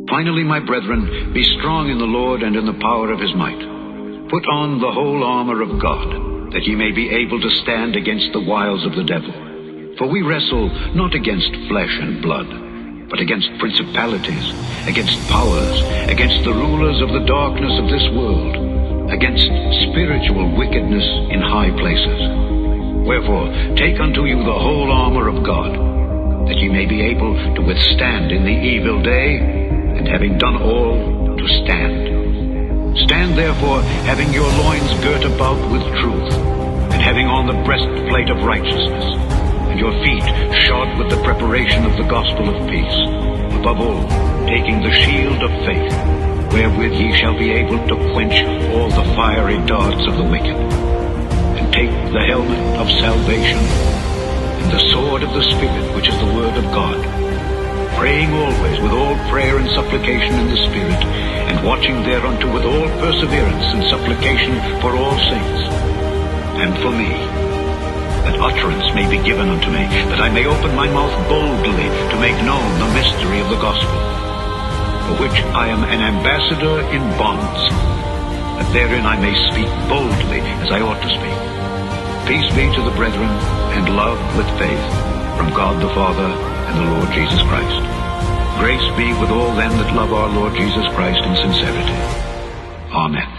Finally, my brethren, be strong in the Lord and in the power of his might. Put on the whole armor of God, that ye may be able to stand against the wiles of the devil. For we wrestle not against flesh and blood, but against principalities, against powers, against the rulers of the darkness of this world, against spiritual wickedness in high places. Wherefore, take unto you the whole armor of God, that ye may be able to withstand in the evil day, and having done all, to stand. Stand therefore, having your loins girt about with truth, and having on the breastplate of righteousness, and your feet shod with the preparation of the gospel of peace. Above all, taking the shield of faith, wherewith ye shall be able to quench all the fiery darts of the wicked. And take the helmet of salvation, and the sword of the Spirit, which is the word of God, praying always with all prayer and supplication in the Spirit, and watching thereunto with all perseverance and supplication for all saints, and for me, that utterance may be given unto me, that I may open my mouth boldly to make known the mystery of the gospel, for which I am an ambassador in bonds, that therein I may speak boldly as I ought to speak. Peace be to the brethren, and love with faith, from God the Father and the Lord Jesus Christ. Grace be with all them that love our Lord Jesus Christ in sincerity. Amen.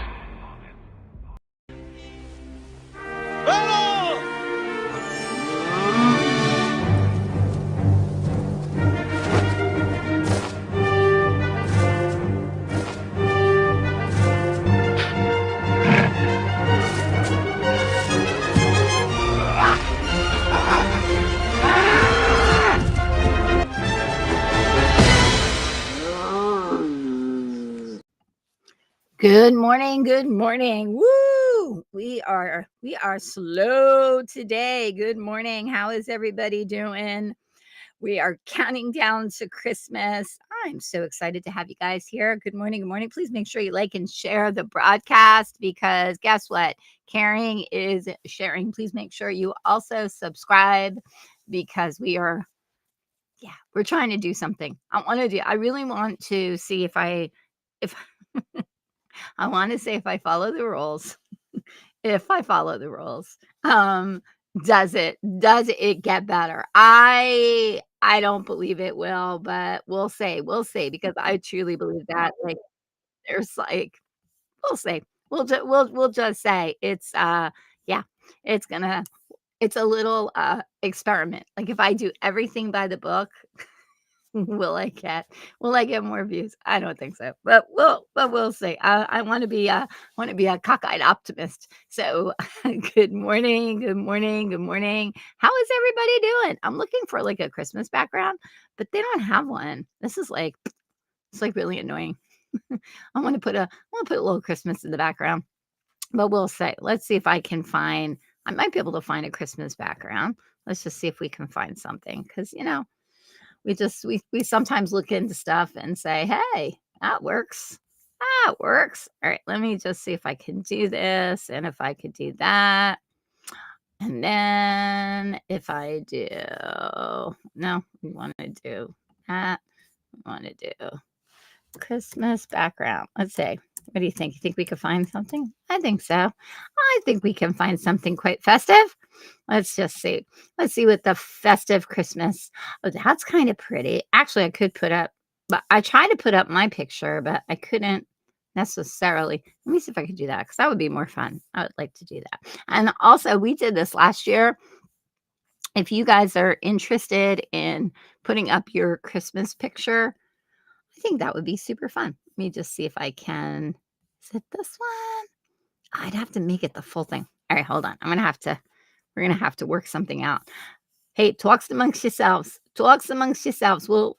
Good morning. Good morning. Woo! We are slow today. Good morning. How is everybody doing? We are counting down to Christmas. I'm so excited to have you guys here. Good morning. Good morning. Please make sure you like and share the broadcast, because guess what? Caring is sharing. Please make sure you also subscribe, because we're trying to do something. I really want to see if I if I want to say if I follow the rules, if I follow the rules, um, does it get better? I don't believe it will, but we'll see, because I truly believe that, like, there's, like, we'll see. We'll just say it's, yeah, it's gonna it's a little, experiment. Like, if I do everything by the book, will I get will I get more views? I don't think so, but we'll see. I wanna be a cockeyed optimist. So, good morning, good morning, good morning. How is everybody doing? I'm looking for, like, a Christmas background, but they don't have one. This is, like, it's, like, really annoying. I wanna put a little Christmas in the background, but we'll say, let's see if I can find I might be able to find a Christmas background. Let's just see if we can find something, because we sometimes look into stuff and say, "Hey, that works. That works." All right, let me just see if I can do this, and if I could do that, and then if I do no, we wanna do that. We wanna do Christmas background. Let's see. What do you think? You think we could find something? I think so. I think we can find something quite festive. Let's just see. Let's see what the festive Christmas. Oh, that's kind of pretty. Actually, I could put up, but I tried to put up my picture, but I couldn't necessarily. Let me see if I could do that, because that would be more fun. I would like to do that. And also, we did this last year. If you guys are interested in putting up your Christmas picture, I think that would be super fun. Let me just see if I can. Is it this one? I'd have to make it the full thing. All right, hold on. We're gonna have to work something out. Hey, talks amongst yourselves. Talks amongst yourselves. We'll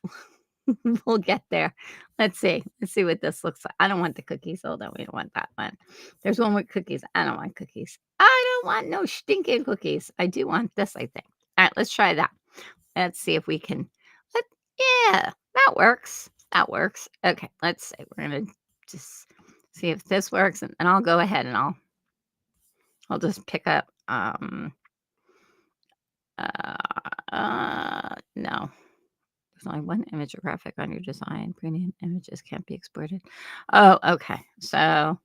get there. Let's see. Let's see what this looks like. I don't want the cookies. Hold on. We don't want that one. There's one with cookies. I don't want cookies. I don't want no stinking cookies. I do want this, I think. All right, let's try that. Let's see if we can. Let, yeah, that works. That works. Okay, let's see. We're gonna just see if this works, and I'll go ahead and I'll just pick up. No. There's only one image or graphic on your design. Premium images can't be exported. Oh, okay. So, all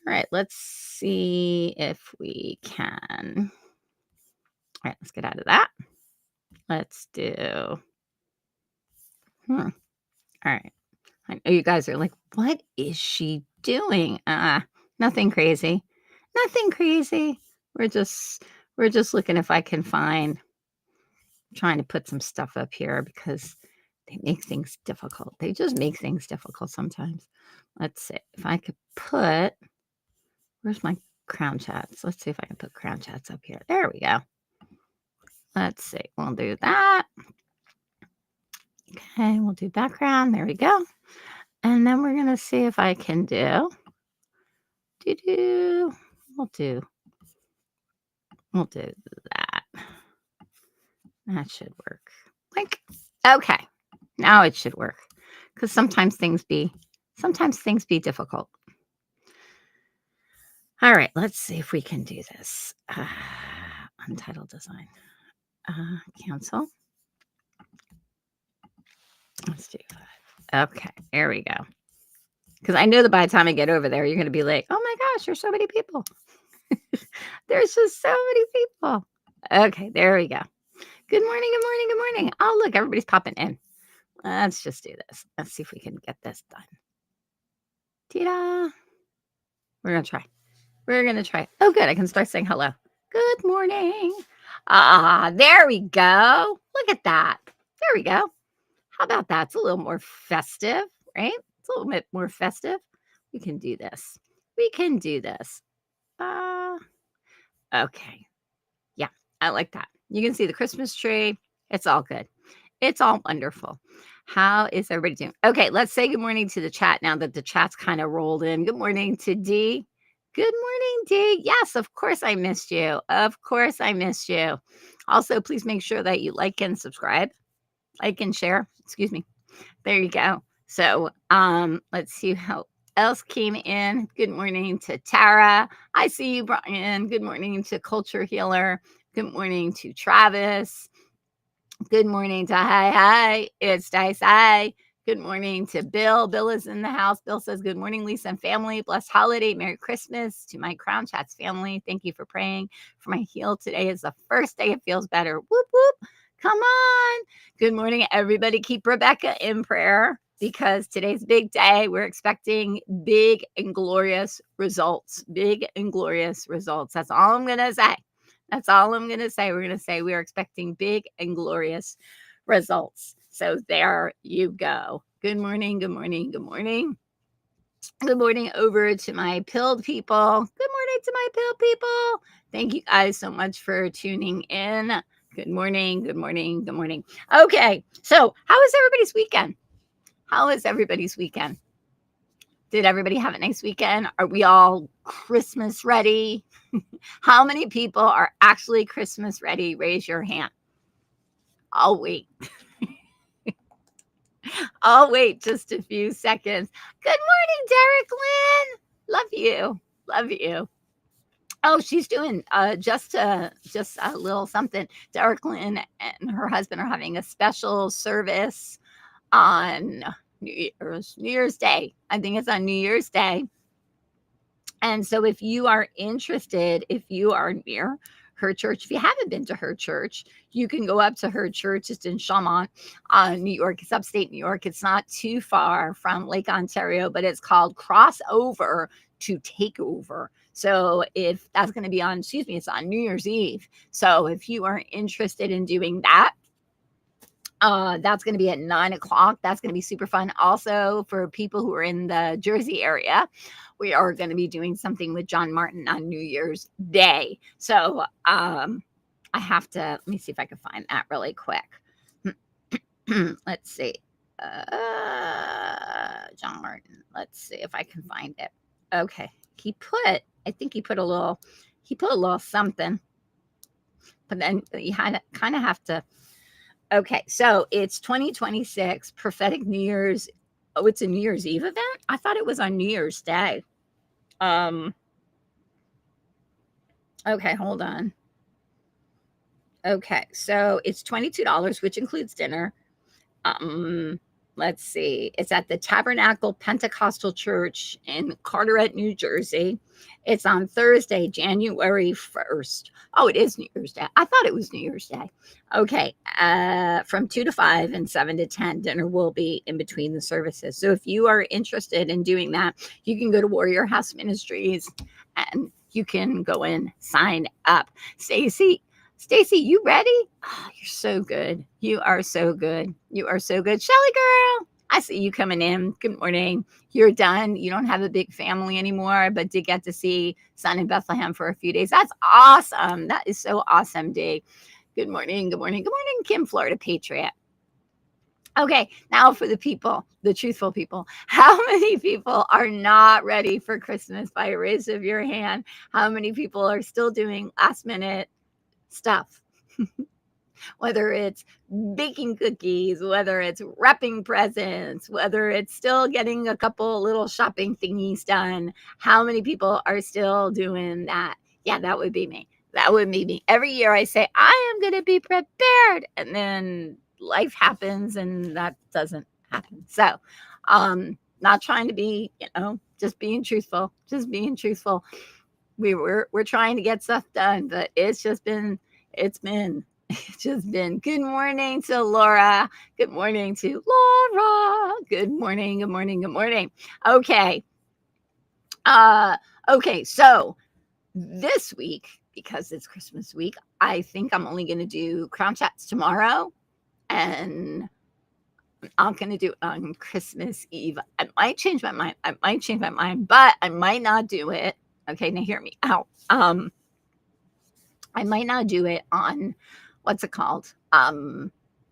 right. Let's see if we can. All right, let's get out of that. Let's do. All right. I know you guys are like, what is she doing? Nothing crazy. Nothing crazy. We're just looking if I can find, trying to put some stuff up here, because they make things difficult. They just make things difficult sometimes. Let's see if I could put, where's my crown chats? Let's see if I can put crown chats up here. There we go. Let's see. We'll do that. Okay, we'll do background. There we go. And then we're going to see if I can do. We'll do that. That should work. Like, okay. Now it should work. Because sometimes things be difficult. All right, let's see if we can do this. Untitled design. Cancel. Let's do 5. Okay, there we go. Because I know that by the time I get over there, you're going to be like, oh my gosh, there's so many people. There's just so many people. Okay, there we go. Good morning, good morning, good morning. Oh, look, everybody's popping in. Let's just do this. Let's see if we can get this done. Ta-da. We're going to try. We're going to try. Oh, good. I can start saying hello. Good morning. There we go. Look at that. There we go. How about that? It's a little more festive, right? It's a little bit more festive. We can do this. We can do this. Okay. Yeah, I like that. You can see the Christmas tree. It's all good. It's all wonderful. How is everybody doing? Okay, let's say good morning to the chat now that the chat's kind of rolled in. Good morning to D. Good morning, D. Yes, of course I missed you. Of course I missed you. Also, please make sure that you like and subscribe. Like and share. Excuse me. There you go. So let's see how else came in. Good morning to Tara. I see you, Brian. Good morning to Culture Healer. Good morning to Travis. Good morning to Hi. It's Dice. Hi. Good morning to Bill. Bill is in the house. Bill says, good morning, Lisa and family. Blessed holiday. Merry Christmas to my Crown Chats family. Thank you for praying for my heel. Today is the first day it feels better. Whoop, whoop. Come on. Good morning, everybody. Keep Rebecca in prayer because today's a big day. We're expecting big and glorious results. Big and glorious results. That's all I'm going to say. That's all I'm going to say. We're going to say we are expecting big and glorious results. So there you go. Good morning, good morning, good morning. Good morning over to my pilled people. Good morning to my pilled people. Thank you guys so much for tuning in. Good morning, good morning, good morning. Okay, so how was everybody's weekend? How was everybody's weekend? Did everybody have a nice weekend? Are we all Christmas ready? How many people are actually Christmas ready? Raise your hand. I'll wait. I'll wait just a few seconds. Good morning, Derek Lynn. Love you. Love you. Oh, she's doing just a little something. Derek Lynn and her husband are having a special service on New Year's Day. I think it's on New Year's Day. And so if you are interested, if you are near her church, if you haven't been to her church, you can go up to her church. It's in Chaumont, New York. It's upstate New York. It's not too far from Lake Ontario, but it's called Crossover to Take Over. So if that's going to be on, it's on New Year's Eve. So if you are interested in doing that, that's going to be at 9:00. That's going to be super fun. Also, for people who are in the Jersey area, we are going to be doing something with John Martin on New Year's Day. So I have to, let me see if I can find that really quick. Let's see. John Martin. Let's see if I can find it. Okay. I think he put a little something, but then you kind of have to. Okay, so it's 2026 prophetic New Year's. Oh, it's a New Year's Eve event? I thought it was on New Year's Day. Okay, hold on. Okay, so it's $22, which includes dinner. Let's see. It's at the Tabernacle Pentecostal Church in Carteret, New Jersey. It's on Thursday, January 1st. Oh, it is New Year's Day. I thought it was New Year's Day. Okay. From 2 to 5 and 7 to 10, dinner will be in between the services. So if you are interested in doing that, you can go to Warrior House Ministries and you can go and sign up. Stacy, you ready? Oh, you're so good. You are so good. You are so good. Shelly girl, I see you coming in. Good morning. You're done. You don't have a big family anymore, but did get to see son in Bethlehem for a few days. That's awesome. That is so awesome, Dee. Good morning. Good morning. Good morning, Kim, Florida Patriot. Okay, now for the people, the truthful people. How many people are not ready for Christmas by a raise of your hand? How many people are still doing last minute stuff? Whether it's baking cookies, whether it's wrapping presents, whether it's still getting a couple little shopping thingies done. How many people are still doing that? Yeah, that would be me. That would be me. Every year I say, I am going to be prepared. And then life happens and that doesn't happen. So, not trying to be, just being truthful, We're trying to get stuff done, but it's just been good morning to Laura. Good morning to Laura. Good morning. Good morning. Good morning. Okay. Okay. So this week, because it's Christmas week, I think I'm only going to do Crown Chats tomorrow and I'm going to do it on Christmas Eve. I might change my mind, but I might not do it. Okay. Now hear me out. I might not do it on what's it called?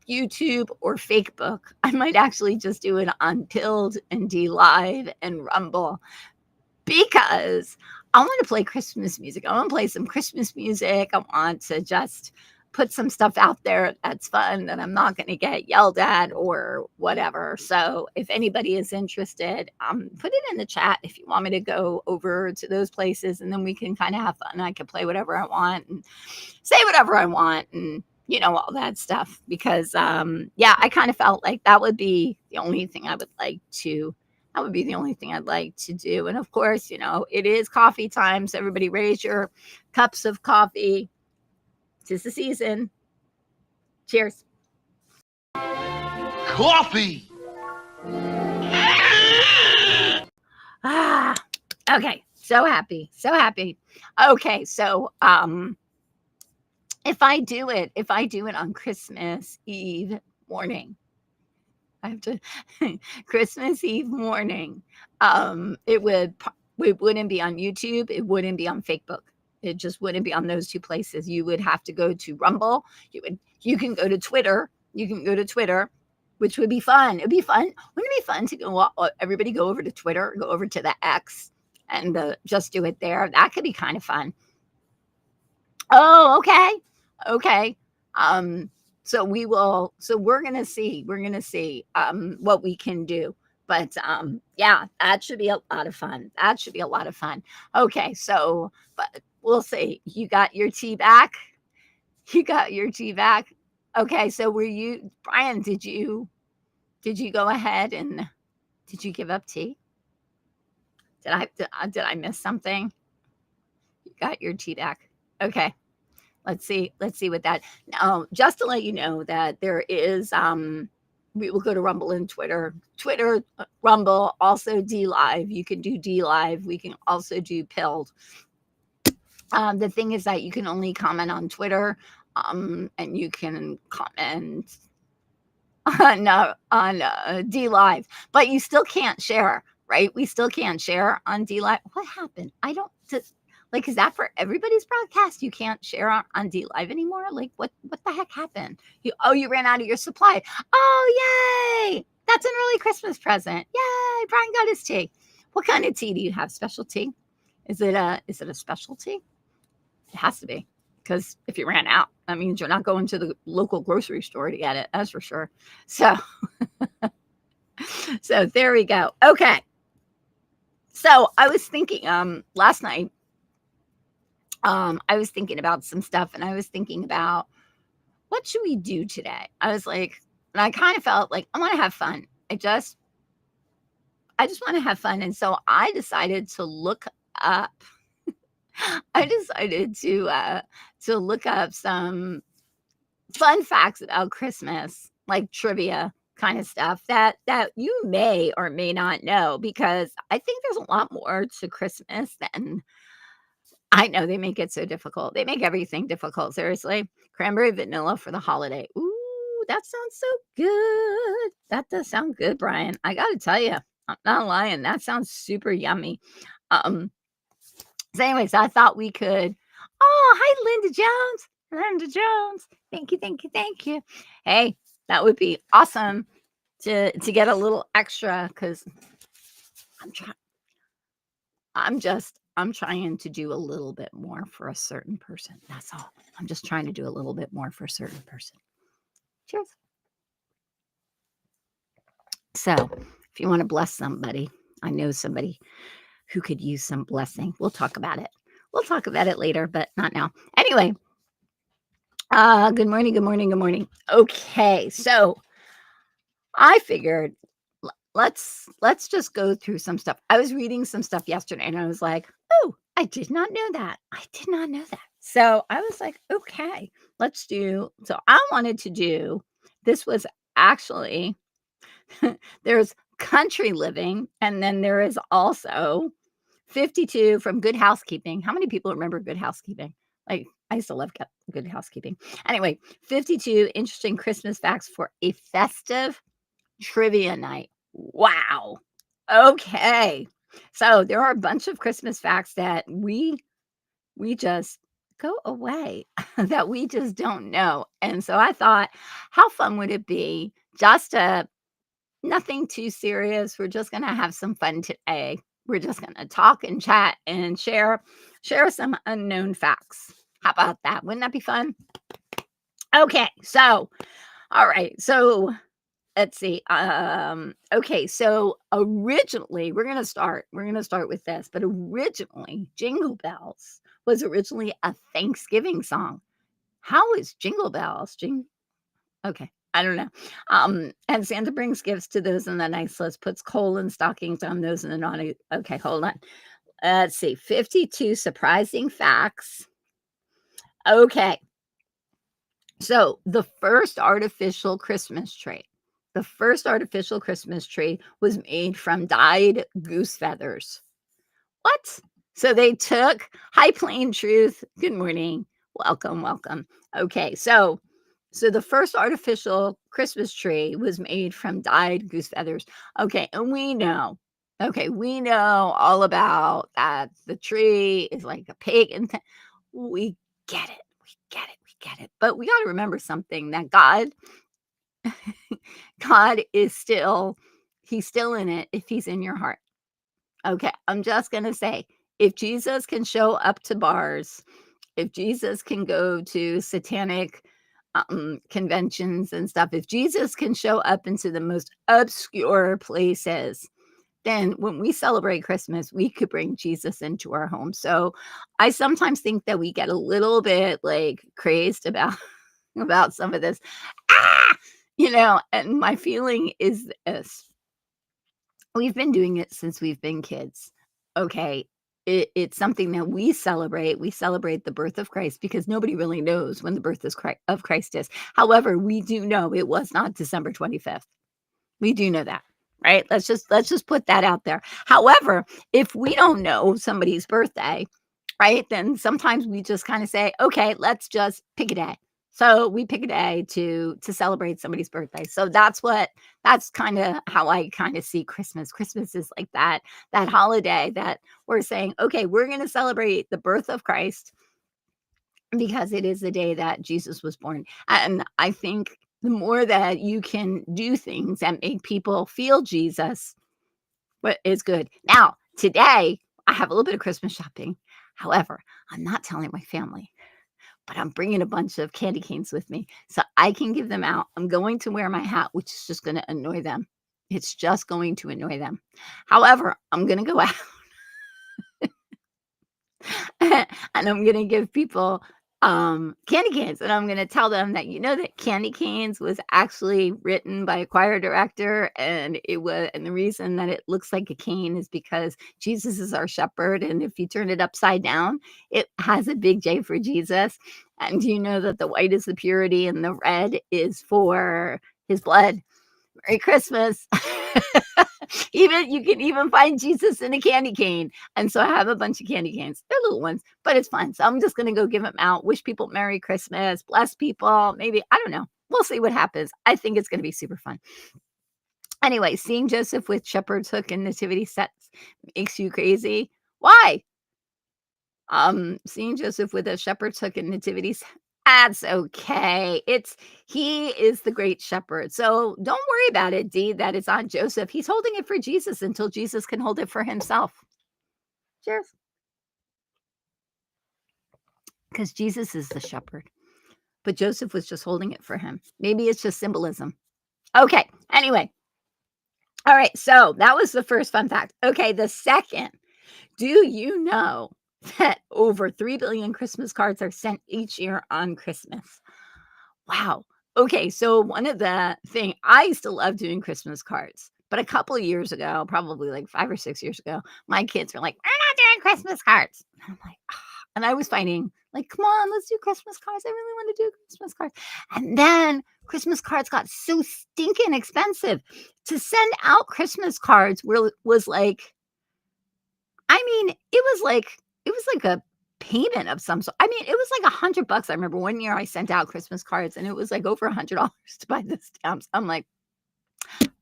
YouTube or Fakebook. I might actually just do it on Pilled and D Live and Rumble because I want to play Christmas music. I want to play some Christmas music. I want to just put some stuff out there that's fun that I'm not going to get yelled at or whatever. So if anybody is interested, put it in the chat if you want me to go over to those places and then we can kind of have fun. I can play whatever I want and say whatever I want and all that stuff because, yeah, I kind of felt like that would be the only thing I would like to. That would be the only thing I'd like to do. And of course, it is coffee time. So everybody raise your cups of coffee. 'Tis the season. Cheers. Coffee! Ah, okay. So happy. So happy. Okay. So, if I do it on Christmas Eve morning, I have to Christmas Eve morning, it wouldn't be on YouTube, it wouldn't be on Facebook. It just wouldn't be on those two places. You would have to go to Rumble. You can go to Twitter. You can go to Twitter, which would be fun. It'd be fun. Wouldn't it be fun to everybody go over to Twitter, go over to the X and just do it there? That could be kind of fun. Oh, okay. Okay. So we're gonna see. We're gonna see what we can do. But yeah, that should be a lot of fun. That should be a lot of fun. Okay, so but we'll see. You got your tea back? You got your tea back? Okay, so were you Brian, did you go ahead and did you give up tea? Did I miss something? You got your tea back. Okay. Let's see what that now, just to let you know that there is we will go to Rumble and Twitter, Rumble, also D Live. You can do D Live. We can also do Pilled. The thing is that you can only comment on Twitter, and you can comment on D Live, but you still can't share, right? We still can't share on D Live. What happened? I don't just like, is that for everybody's broadcast? You can't share on D Live anymore? Like, what the heck happened? You ran out of your supply. Oh, yay! That's an early Christmas present. Yay! Brian got his tea. What kind of tea do you have? Special tea? Is it a specialty? It has to be, because if you ran out, that means you're not going to the local grocery store to get it. That's for sure. So, so there we go. Okay. So I was thinking last night. I was thinking about some stuff, and I was thinking about what should we do today. I was like, and I kind of felt like I want to have fun. I just want to have fun, and so I decided to look up. I decided to look up some fun facts about Christmas, like trivia kind of stuff that you may or may not know, because I think there's a lot more to Christmas than I know. They make it so difficult. They make everything difficult, seriously. Cranberry vanilla for the holiday. Ooh, that sounds so good. That does sound good, Brian. I gotta tell you, I'm not lying. That sounds super yummy. Um, so anyways, I thought we could. Oh, hi, Linda Jones. Linda Jones. Thank you, thank you, thank you. Hey, that would be awesome to get a little extra, because I'm trying. I'm trying to do a little bit more for a certain person. That's all. I'm just trying to do a little bit more for a certain person. Cheers. So, if you want to bless somebody, I know somebody who could use some blessing. We'll talk about it. We'll talk about it later, but not now. Anyway, good morning, good morning, good morning. Okay, so I figured let's just go through some stuff. I was reading some stuff yesterday, and I was like, "Oh, I did not know that. I did not know that." So I was like, "Okay, let's do." So I wanted to do. This was actually there's country living, and then there is also 52 from Good Housekeeping. How many people remember Good Housekeeping? Like, I used to love Good Housekeeping. Anyway, 52 interesting Christmas facts for a festive trivia night. Wow. Okay. So there are a bunch of Christmas facts that we just go away that we just don't know. And so I thought, how fun would it be just to nothing too serious. We're just gonna have some fun today. We're just gonna talk and chat and share some unknown facts. How about that? Wouldn't that be fun? Okay, so all right, so let's see. Okay, so originally we're gonna start with this, but originally Jingle Bells was originally a Thanksgiving song. How is Jingle Bells? Okay, I don't know. And Santa brings gifts to those in the nice list, puts coal and stockings on those in the naughty. Okay, hold on. Let's see. 52 surprising facts. Okay. So the first artificial Christmas tree was made from dyed goose feathers. What? So they took High Plain Truth. Good morning. Welcome, welcome. Okay, so the first artificial Christmas tree was made from dyed goose feathers. Okay, and we know all about that. The tree is like a pagan thing. We get it. We get it. We get it. But we got to remember something that God is still, he's still in it if he's in your heart. Okay, I'm just going to say, if Jesus can show up to bars, if Jesus can go to satanic conventions and stuff, if Jesus can show up into the most obscure places, then when we celebrate Christmas, we could bring Jesus into our home. So I sometimes think that we get a little bit like crazed about about some of this. Ah! And my feeling is this. We've been doing it since we've been kids. Okay. It's something that we celebrate. We celebrate the birth of Christ because nobody really knows when the birth of Christ is. However, we do know it was not December 25th. We do know that, right? Let's just put that out there. However, if we don't know somebody's birthday, right, then sometimes we just kind of say, okay, let's just pick a day. So we pick a day to celebrate somebody's birthday. So that's kind of how I kind of see Christmas. Christmas is like that holiday that we're saying, okay, we're going to celebrate the birth of Christ because it is the day that Jesus was born. And I think the more that you can do things that make people feel Jesus, what is good. Now, today, I have a little bit of Christmas shopping. However, I'm not telling my family, but I'm bringing a bunch of candy canes with me so I can give them out. I'm going to wear my hat, which is just going to annoy them. It's just going to annoy them. However, I'm going to go out and I'm going to give people candy canes, and I'm going to tell them that that candy canes was actually written by a choir director, and the reason that it looks like a cane is because Jesus is our shepherd, and if you turn it upside down, it has a big J for Jesus, and you know that the white is the purity and the red is for his blood. Merry Christmas. Even you can even find Jesus in a candy cane. And so I have a bunch of candy canes. They're little ones, but it's fun. So I'm just going to go give them out, wish people Merry Christmas, bless people. Maybe, I don't know. We'll see what happens. I think it's going to be super fun. Anyway, seeing Joseph with shepherd's hook and nativity sets makes you crazy. Why? Seeing Joseph with a shepherd's hook and nativity, that's okay. He is the great shepherd. So don't worry about it, Dee, that it's on Joseph. He's holding it for Jesus until Jesus can hold it for himself. Cheers. Because Jesus is the shepherd. But Joseph was just holding it for him. Maybe it's just symbolism. Okay. Anyway. All right. So that was the first fun fact. Okay. The second, do you know that over 3 billion Christmas cards are sent each year on Christmas? Wow. Okay, so one of the thing I used to love doing Christmas cards, but a couple of years ago, probably like 5 or 6 years ago, my kids were like, "We're not doing Christmas cards." And I'm like, "Ah," and I was fighting, like, "Come on, let's do Christmas cards. I really want to do Christmas cards." And then Christmas cards got so stinking expensive. To send out Christmas cards was like, I mean, it was like a payment of some sort. I mean, it was like $100. I remember one year I sent out Christmas cards and it was like over $100 to buy the stamps. I'm like,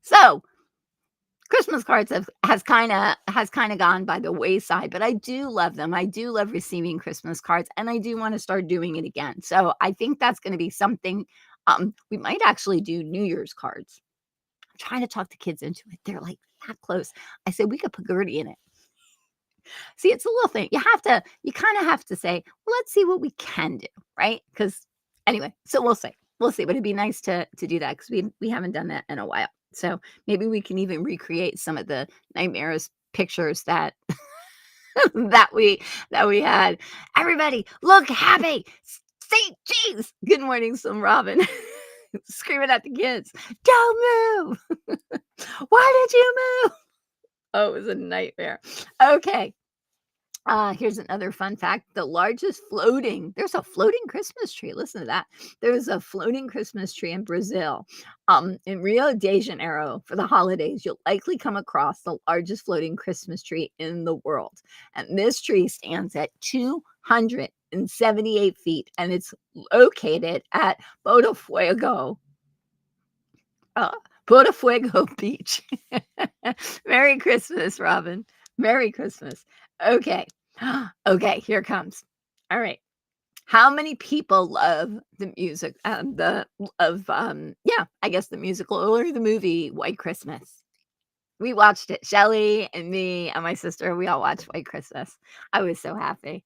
so Christmas cards has kind of gone by the wayside, but I do love them. I do love receiving Christmas cards, and I do want to start doing it again. So I think that's going to be something. We might actually do New Year's cards. I'm trying to talk the kids into it. They're like that close. I said we could put Gertie in it. See, it's a little thing. You kind of have to say, well, let's see what we can do, right? Because anyway, so we'll see. We'll see. But it'd be nice to do that because we haven't done that in a while. So maybe we can even recreate some of the nightmares pictures that that we had. Everybody, look happy. St. Jeez. Good morning, some Robin. Screaming at the kids. Don't move. Why did you move? Oh, it was a nightmare. Okay. Here's another fun fact. There's a floating Christmas tree. Listen to that. There's a floating Christmas tree in Brazil. In Rio de Janeiro for the holidays, you'll likely come across the largest floating Christmas tree in the world. And this tree stands at 278 feet and it's located at Botafogo, uh, Botafogo Beach. Merry Christmas, Robin. Merry Christmas. Okay. Okay, here it comes. All right. How many people love the music, I guess the musical or the movie White Christmas? We watched it. Shelly and me and my sister, we all watched White Christmas. I was so happy.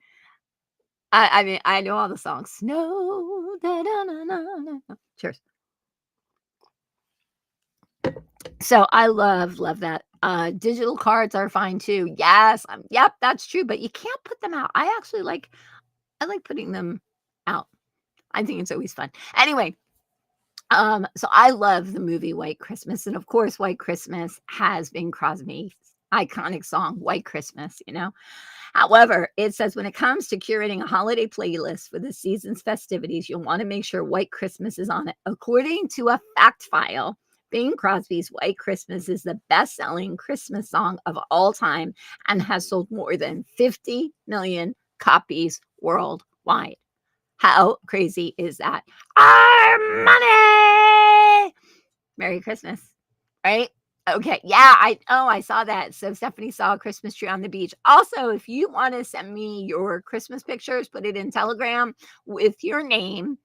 I mean, I know all the songs. Snow, da, da, na, na, na. Cheers. So I love that. Digital cards are fine too. Yes, yep, that's true, but you can't put them out. I like putting them out. I think it's always fun. Anyway, so I love the movie White Christmas, and of course, White Christmas has Bing Crosby's iconic song, White Christmas, you know. However, it says when it comes to curating a holiday playlist for the season's festivities, you'll want to make sure White Christmas is on it. According to a fact file, Bing Crosby's White Christmas is the best-selling Christmas song of all time and has sold more than 50 million copies worldwide. How crazy is that? Our money! Merry Christmas, right? Okay, yeah, I saw that. So Stephanie saw a Christmas tree on the beach. Also, if you want to send me your Christmas pictures, put it in Telegram with your name.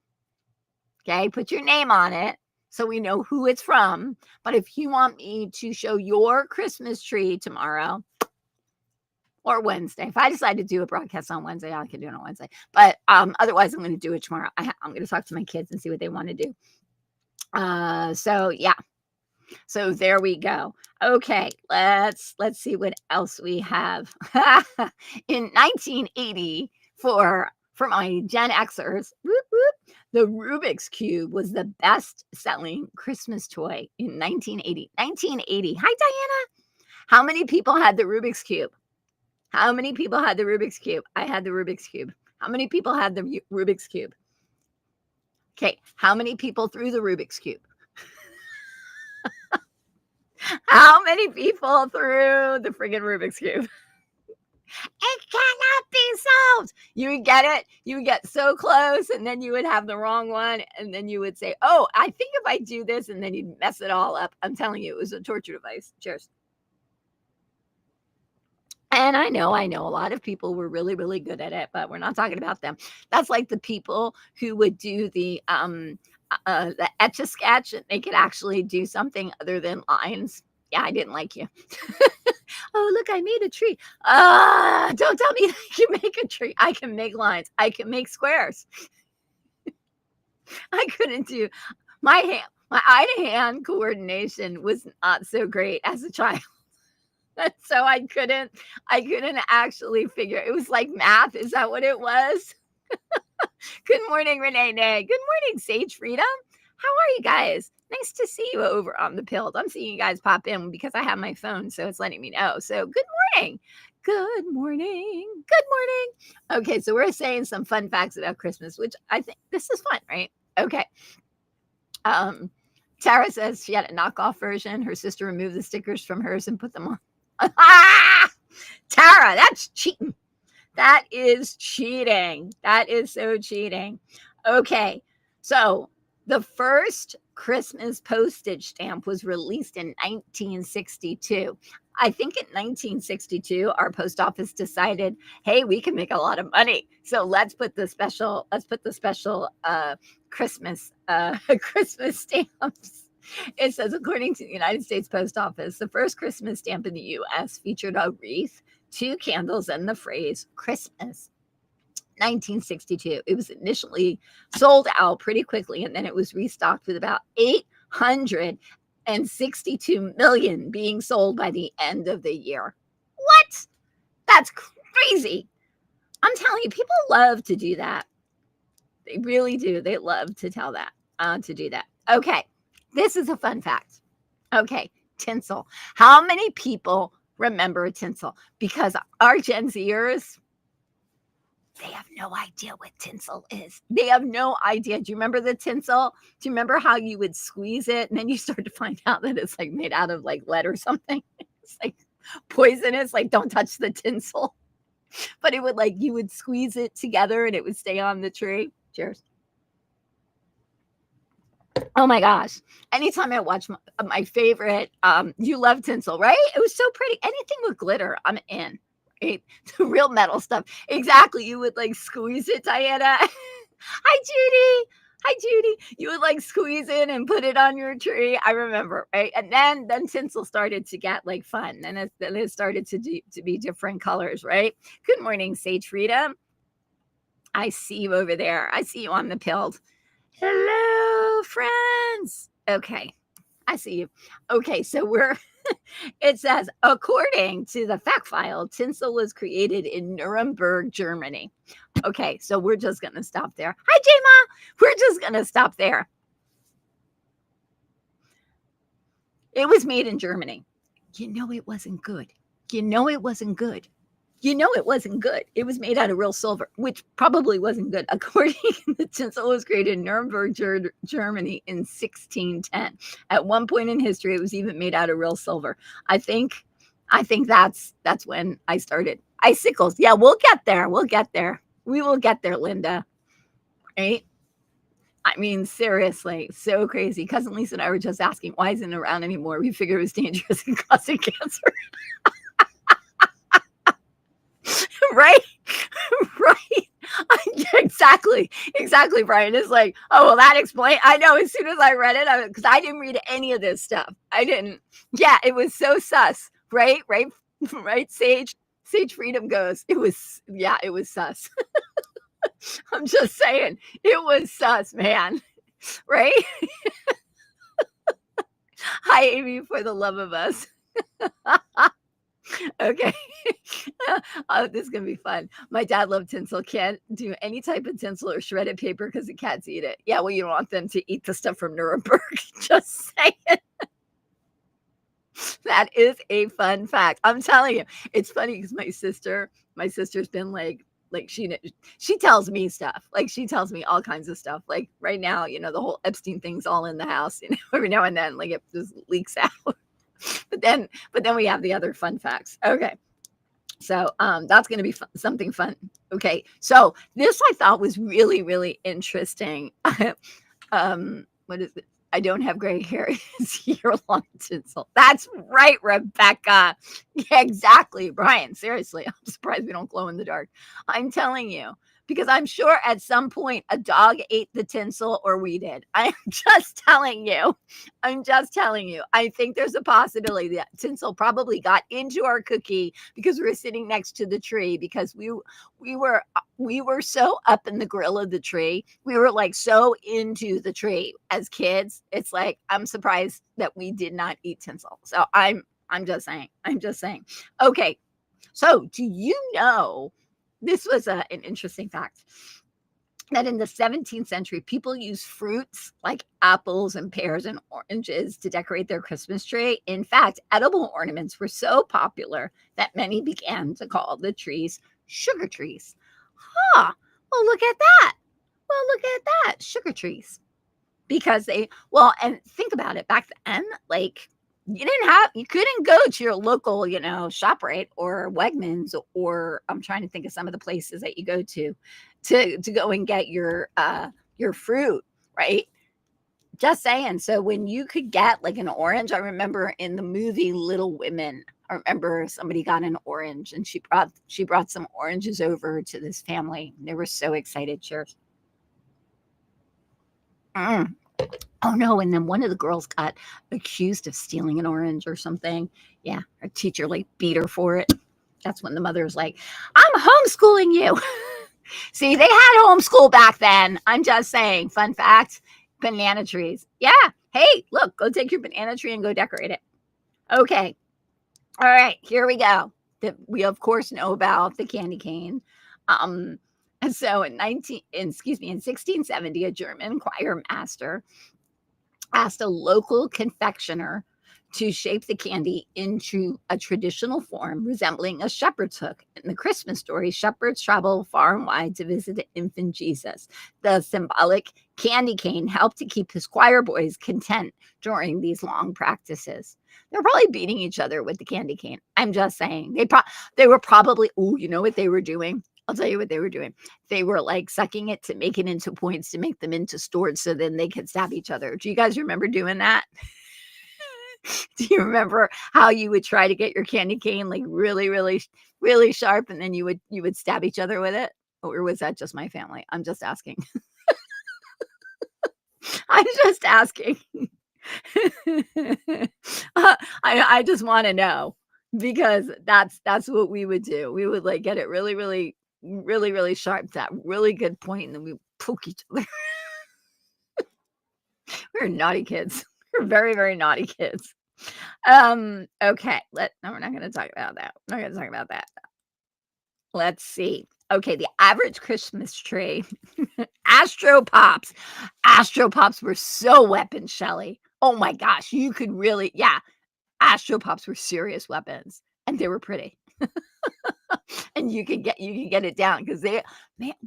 Okay, put your name on it so we know who it's from. But if you want me to show your Christmas tree tomorrow or Wednesday, if I decide to do a broadcast on Wednesday, I can do it on Wednesday. But otherwise, I'm going to do it tomorrow. I'm going to talk to my kids and see what they want to do. So yeah. So there we go. Okay, let's see what else we have. In 1980, for my Gen Xers, whoop, whoop, the Rubik's Cube was the best-selling Christmas toy in 1980. 1980. Hi, Diana. How many people had the Rubik's Cube? How many people had the Rubik's Cube? I had the Rubik's Cube. How many people had the Rubik's Cube? Okay, how many people threw the Rubik's Cube? How many people threw the friggin' Rubik's Cube? It cannot be solved. You would get it. You would get so close, and then you would have the wrong one, and then you would say, oh, I think if I do this, and then you'd mess it all up. I'm telling you, it was a torture device. Cheers. And I know a lot of people were really, really good at it, but we're not talking about them. That's like the people who would do the Etch-a-Sketch, and they could actually do something other than lines. Yeah, I didn't like you. Oh, look, I made a tree. Don't tell me I can make a tree. I can make lines. I can make squares. I couldn't do my eye-to-hand coordination was not so great as a child. So I couldn't actually figure. It was like math. Is that what it was? Good morning, Renee. Good morning, Sage Freedom. How are you guys? Nice to see you over on the Pilled. I'm seeing you guys pop in because I have my phone, so it's letting me know. So good morning. Good morning. Good morning. Okay, so we're saying some fun facts about Christmas, which I think this is fun, right? Okay. Tara says she had a knockoff version. Her sister removed the stickers from hers and put them on. Tara, that's cheating. That is cheating. That is so cheating. Okay, so the first Christmas postage stamp was released in 1962. I think in 1962, our post office decided, hey, we can make a lot of money. So let's put the special Christmas Christmas stamps. It says, according to the United States Post Office, the first Christmas stamp in the U.S. featured a wreath, 2 candles, and the phrase Christmas. 1962. It was initially sold out pretty quickly, and then it was restocked with about 862 million being sold by the end of the year. What? That's crazy. I'm telling you, people love to do that. They really do. They love to tell that, to do that. Okay, this is a fun fact. Okay, tinsel. How many people remember tinsel? Because our Gen Zers, they have no idea what tinsel is. They have no idea. Do you remember the tinsel? Do you remember how you would squeeze it and then you start to find out that it's like made out of like lead or something? It's like poisonous, like don't touch the tinsel. But it would like you would squeeze it together and it would stay on the tree. Cheers. Oh my gosh. Anytime I watch my favorite, you love tinsel, right? It was so pretty. Anything with glitter, I'm in. Right? The real metal stuff. Exactly. You would like squeeze it, Diana. Hi, Judy. Hi, Judy. You would like squeeze it and put it on your tree. I remember, right? And then tinsel started to get like fun, and then it started to be different colors, right? Good morning, Sage Frida. I see you over there. I see you on the pill. Hello, friends. Okay, I see you. Okay, so it says, according to the fact file, tinsel was created in Nuremberg, Germany. Okay, so we're just going to stop there. Hi, Jayma. We're just going to stop there. It was made in Germany. You know it wasn't good. You know it wasn't good. You know it wasn't good. It was made out of real silver, which probably wasn't good. According to the tinsel was created in Nuremberg, Germany in 1610. At one point in history, it was even made out of real silver. I think that's when I started. Icicles. Yeah, we'll get there. We'll get there. We will get there, Linda. Right? I mean, seriously, so crazy. Cousin Lisa and I were just asking, why isn't it around anymore? We figured it was dangerous and causing cancer. Right? Right. Exactly. Exactly, Brian. It's like, oh, well, that explains. I know as soon as I read it, because I didn't read any of this stuff. I didn't. Yeah, it was so sus. Right? Right? Right? Sage Freedom goes, it was sus. I'm just saying, it was sus, man. Right? Hi, Amy, for the love of us. Okay. Oh, this is going to be fun. My dad loved tinsel. Can't do any type of tinsel or shredded paper because the cats eat it. Yeah, well, you don't want them to eat the stuff from Nuremberg. Just saying. That is a fun fact. I'm telling you. It's funny because my sister's been like she tells me stuff. Like she tells me all kinds of stuff. Like right now, the whole Epstein thing's all in the house, every now and then, like it just leaks out. But then we have the other fun facts. Okay. So that's going to be something fun. Okay. So this I thought was really, really interesting. What is it? I don't have gray hair. It's year-long tinsel. That's right, Rebecca. Yeah, exactly. Brian, seriously, I'm surprised we don't glow in the dark. I'm telling you, because I'm sure at some point a dog ate the tinsel or we did. I'm just telling you. I think there's a possibility that tinsel probably got into our cookie because we were sitting next to the tree because we were so up in the grill of the tree. We were like so into the tree as kids. It's like I'm surprised that we did not eat tinsel. So I'm just saying. Okay. So do you know, this was an interesting fact, that in the 17th century, people used fruits like apples and pears and oranges to decorate their Christmas tree. In fact, edible ornaments were so popular that many began to call the trees sugar trees. Huh. Well, look at that. Sugar trees. Because and think about it, back then, like you couldn't go to your local, ShopRite or Wegmans, or I'm trying to think of some of the places that you go to go and get your fruit, right? Just saying. So when you could get like an orange, I remember in the movie Little Women, I remember somebody got an orange and she brought some oranges over to this family. They were so excited. Cheers. Oh no, and then one of the girls got accused of stealing an orange or something. Yeah, her teacher like beat her for it. That's when the mother's like, I'm homeschooling you. See, they had homeschool back then. I'm just saying. Fun fact, banana trees. Yeah. Hey, look, go take your banana tree and go decorate it. Okay. All right, here we go. We of course know about the candy cane. And so in 1670, a German choir master asked a local confectioner to shape the candy into a traditional form resembling a shepherd's hook. In the Christmas story, shepherds travel far and wide to visit the infant Jesus. The symbolic candy cane helped to keep his choir boys content during these long practices. They're probably beating each other with the candy cane. I'm just saying. They were probably, oh, you know what they were doing? I'll tell you what they were doing. They were like sucking it to make it into points to make them into swords so then they could stab each other. Do you guys remember doing that? Do you remember how you would try to get your candy cane like really, really, really sharp and then you would stab each other with it? Or was that just my family? I'm just asking. I'm just asking. I just want to know because that's what we would do. We would like get it really, really, really, really sharp, that really good point, and then we poke each other. We're naughty kids. We're very, very naughty kids. Okay. No, we're not going to talk about that. We're not going to talk about that. Let's see. Okay, the average Christmas tree. Astro Pops. Astro Pops were so weapons, Shelly. Oh my gosh, you could really, yeah. Astro Pops were serious weapons, and they were pretty. And you could get it down because man,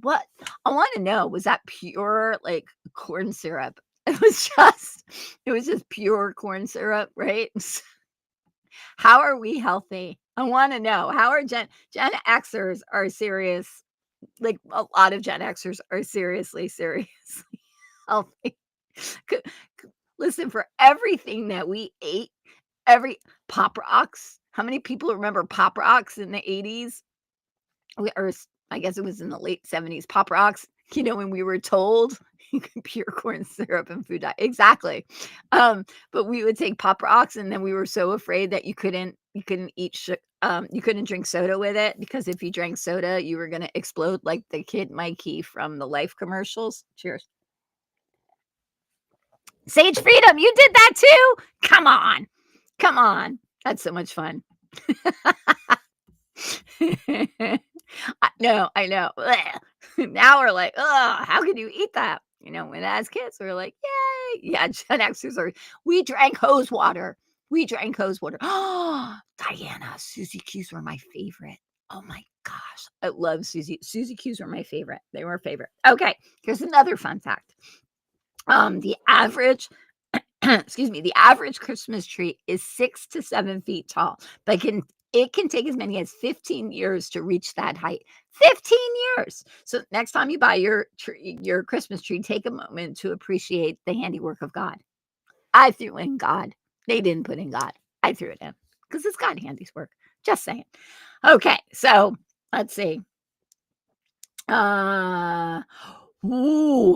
what I want to know, was that pure like corn syrup? It was just pure corn syrup, right? How are we healthy? I want to know. How are Gen Xers are serious? Like a lot of Gen Xers are seriously healthy. Listen, for everything that we ate, every Pop Rocks. How many people remember Pop Rocks in the 80s? Or I guess it was in the late 70s. Pop Rocks, when we were told pure corn syrup and food dye. Exactly. But we would take Pop Rocks, and then we were so afraid that you couldn't eat you couldn't drink soda with it, because if you drank soda, you were gonna explode like the kid Mikey from the Life commercials. Cheers. Sage Freedom, you did that too? Come on. Come on. That's so much fun. I know. Blech. Now we're like, oh, how can you eat that? When as kids, we were like, yay. Yeah, Gen Xers we drank hose water. We drank hose water. Oh, Diana, Susie Q's were my favorite. Oh my gosh. I love Susie. Susie Q's were my favorite. They were a favorite. Okay, here's another fun fact. The average the average Christmas tree is 6 to 7 feet tall, but it can take as many as 15 years to reach that height. 15 years. So next time you buy your Christmas tree, take a moment to appreciate the handiwork of God. I threw in God. They didn't put in God. I threw it in because it's God handiwork. Just saying. Okay, so let's see.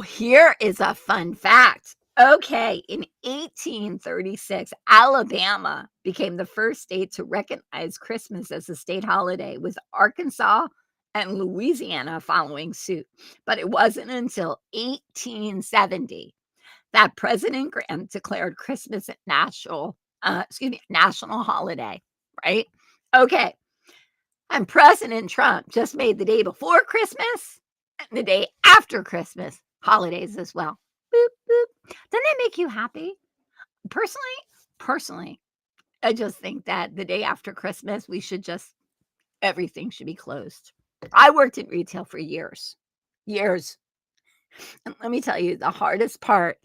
Here is a fun fact. Okay, in 1836, Alabama became the first state to recognize Christmas as a state holiday, with Arkansas and Louisiana following suit. But it wasn't until 1870 that President Grant declared Christmas a national holiday, right? Okay. And President Trump just made the day before Christmas and the day after Christmas holidays as well. Boop, boop. Doesn't that make you happy? Personally, I just think that the day after Christmas, everything should be closed. I worked in retail for years. And let me tell you, the hardest part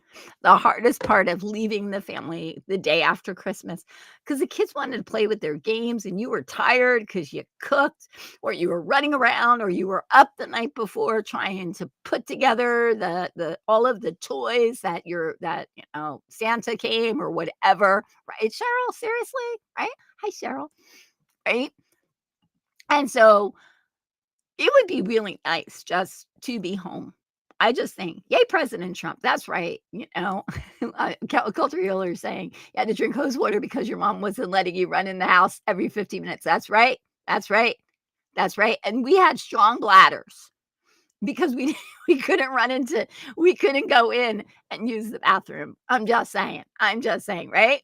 of leaving the family the day after Christmas, because the kids wanted to play with their games and you were tired because you cooked, or you were running around, or you were up the night before trying to put together the all of the toys that Santa came or whatever, right, Cheryl? Seriously, right? Hi, Cheryl, right? And so it would be really nice just to be home. I just think, yay, President Trump. That's right. Culture Healer is saying you had to drink hose water because your mom wasn't letting you run in the house every 15 minutes. That's right. That's right. That's right. And we had strong bladders because we couldn't go in and use the bathroom. I'm just saying, right?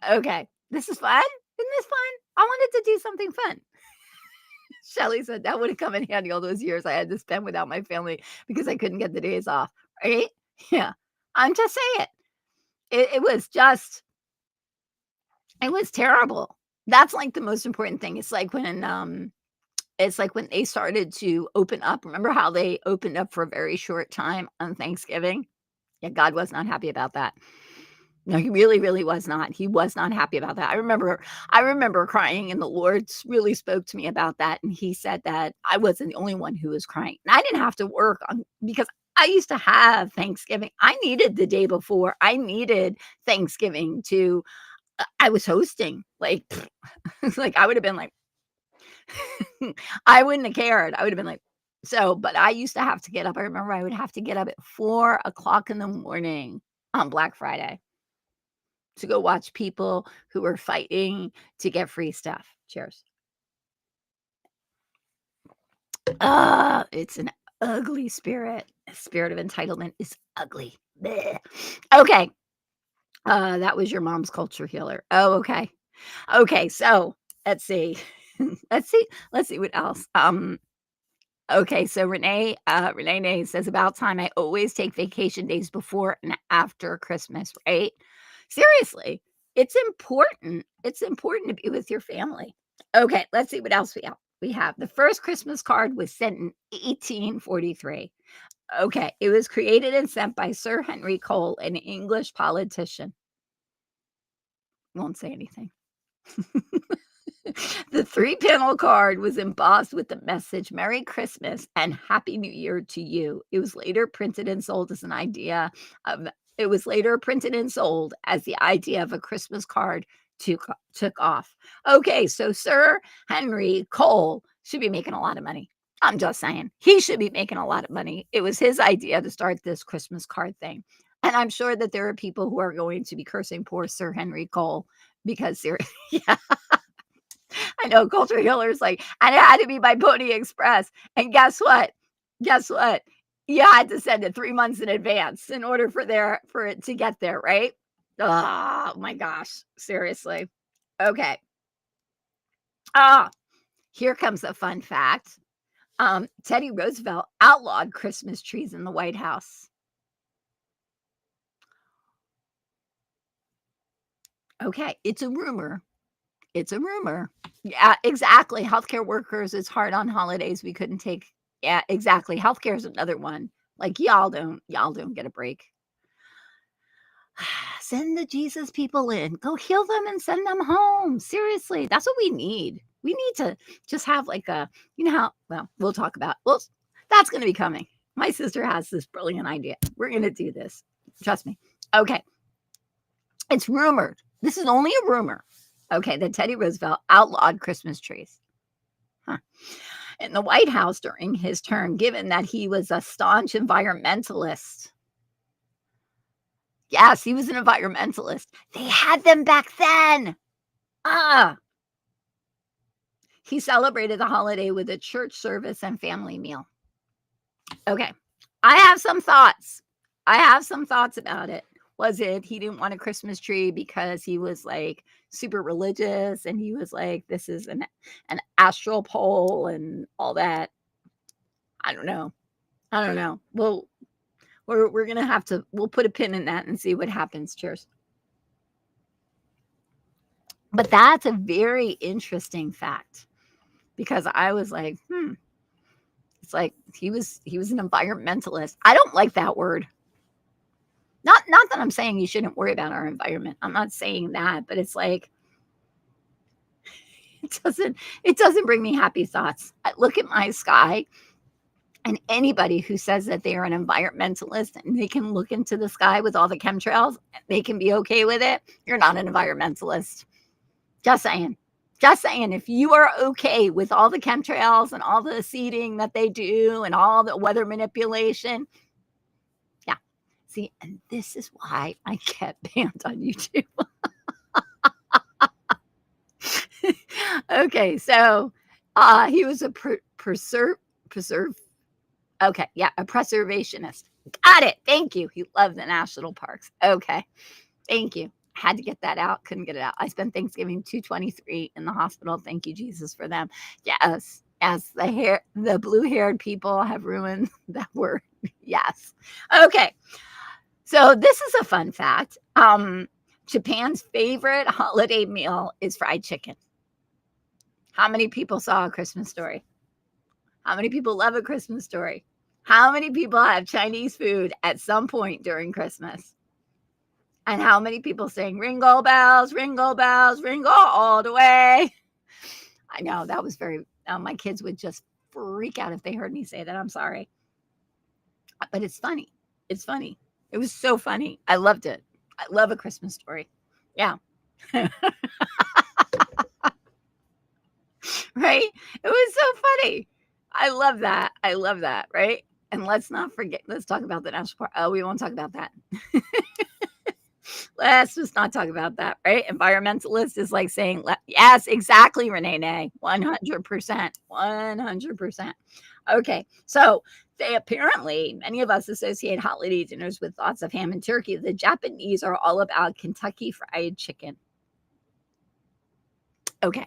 Okay. This is fun. Isn't this fun? I wanted to do something fun. Shelly said that would have come in handy all those years I had to spend without my family because I couldn't get the days off, right? Yeah. I'm just saying. It was just it was terrible. That's, like, the most important thing. It's like when they started to open up. Remember how they opened up for a very short time on Thanksgiving? Yeah, God was not happy about that. No, he really, really was not. He was not happy about that. I remember crying, and the Lord really spoke to me about that, and he said that I wasn't the only one who was crying. And I didn't have to work on because I used to have Thanksgiving. I needed the day before. I needed Thanksgiving to I was hosting. Like, like I would have been like I wouldn't have cared. I would have been like but I used to have to get up. I remember I would have to get up at 4 o'clock in the morning on Black Friday to go watch people who were fighting to get free stuff. Cheers. It's an ugly spirit. A spirit of entitlement is ugly. Bleh. Okay. That was your mom's culture healer. Oh, okay. Okay, so let's see. Let's see what else. Okay, so Renee says about time I always take vacation days before and after Christmas, right? Seriously, it's important. It's important to be with your family. Okay, let's see what else we have. The first Christmas card was sent in 1843. Okay, it was created and sent by Sir Henry Cole, an English politician. Won't say anything. The three-panel card was embossed with the message, "Merry Christmas and Happy New Year to you." It was later printed and sold as the idea of a Christmas card took off. Okay, so Sir Henry Cole should be making a lot of money. I'm just saying. He should be making a lot of money. It was his idea to start this Christmas card thing. And I'm sure that there are people who are going to be cursing poor Sir Henry Cole because yeah, I know culture healers like, and it had to be by Pony Express. And guess what? Guess what? You had to send it 3 months in advance in order for it to get there, right? Oh my gosh, seriously. Okay. Ah, here comes a fun fact. Teddy Roosevelt outlawed Christmas trees in the White House. Okay, it's a rumor. It's a rumor. Yeah, exactly. Healthcare workers, it's hard on holidays. We couldn't take Yeah, exactly. Healthcare is another one. Like y'all don't get a break. Send the Jesus people in. Go heal them and send them home. Seriously, that's what we need. We need to just have like we'll talk about. Well, that's going to be coming. My sister has this brilliant idea. We're going to do this. Trust me. Okay. It's rumored. This is only a rumor. Okay, that Teddy Roosevelt outlawed Christmas trees. Huh. In the White House during his term, given that he was a staunch environmentalist. Yes, he was an environmentalist. They had them back then. He celebrated the holiday with a church service and family meal. Okay, I have some thoughts. About it. Was it he didn't want a Christmas tree because he was like super religious and he was like, this is an astral pole and all that? I don't know. Well, we're gonna have to. We'll put a pin in that and see what happens. Cheers. But that's a very interesting fact because I was like, it's like he was an environmentalist. I don't like that word. Not that I'm saying you shouldn't worry about our environment. I'm not saying that, but it's like it doesn't bring me happy thoughts. I look at my sky, and anybody who says that they are an environmentalist and they can look into the sky with all the chemtrails, they can be okay with it. You're not an environmentalist. Just saying. Just saying, if you are okay with all the chemtrails and all the seeding that they do and all the weather manipulation, yeah. See, and this is why I get banned on YouTube. Okay, so he was a a preservationist. Got it. Thank you. He loved the national parks. Okay, thank you. Had to get that couldn't get it out. I spent Thanksgiving 223 in the hospital. Thank you, Jesus, for them. Yes. Yes, the blue-haired people have ruined that word. Yes. Okay. So this is a fun fact. Japan's favorite holiday meal is fried chicken. How many people saw A Christmas Story? How many people love A Christmas Story? How many people have Chinese food at some point during Christmas? And how many people sing Ringo Bells, Ringo Bells, Ringo all the way? I know that was very, my kids would just freak out if they heard me say that. I'm sorry. But it's funny. It's funny. It was so funny. I loved it. I love A Christmas Story. Yeah. Right? It was so funny. I love that. I love that. Right? And let's not forget, let's talk about the national park. Oh, we won't talk about that. Let's just not talk about that, right? Environmentalist is like saying, yes, exactly, Renee, 100%, 100%. Okay, so they apparently, many of us associate holiday dinners with thoughts of ham and turkey. The Japanese are all about Kentucky Fried Chicken. Okay.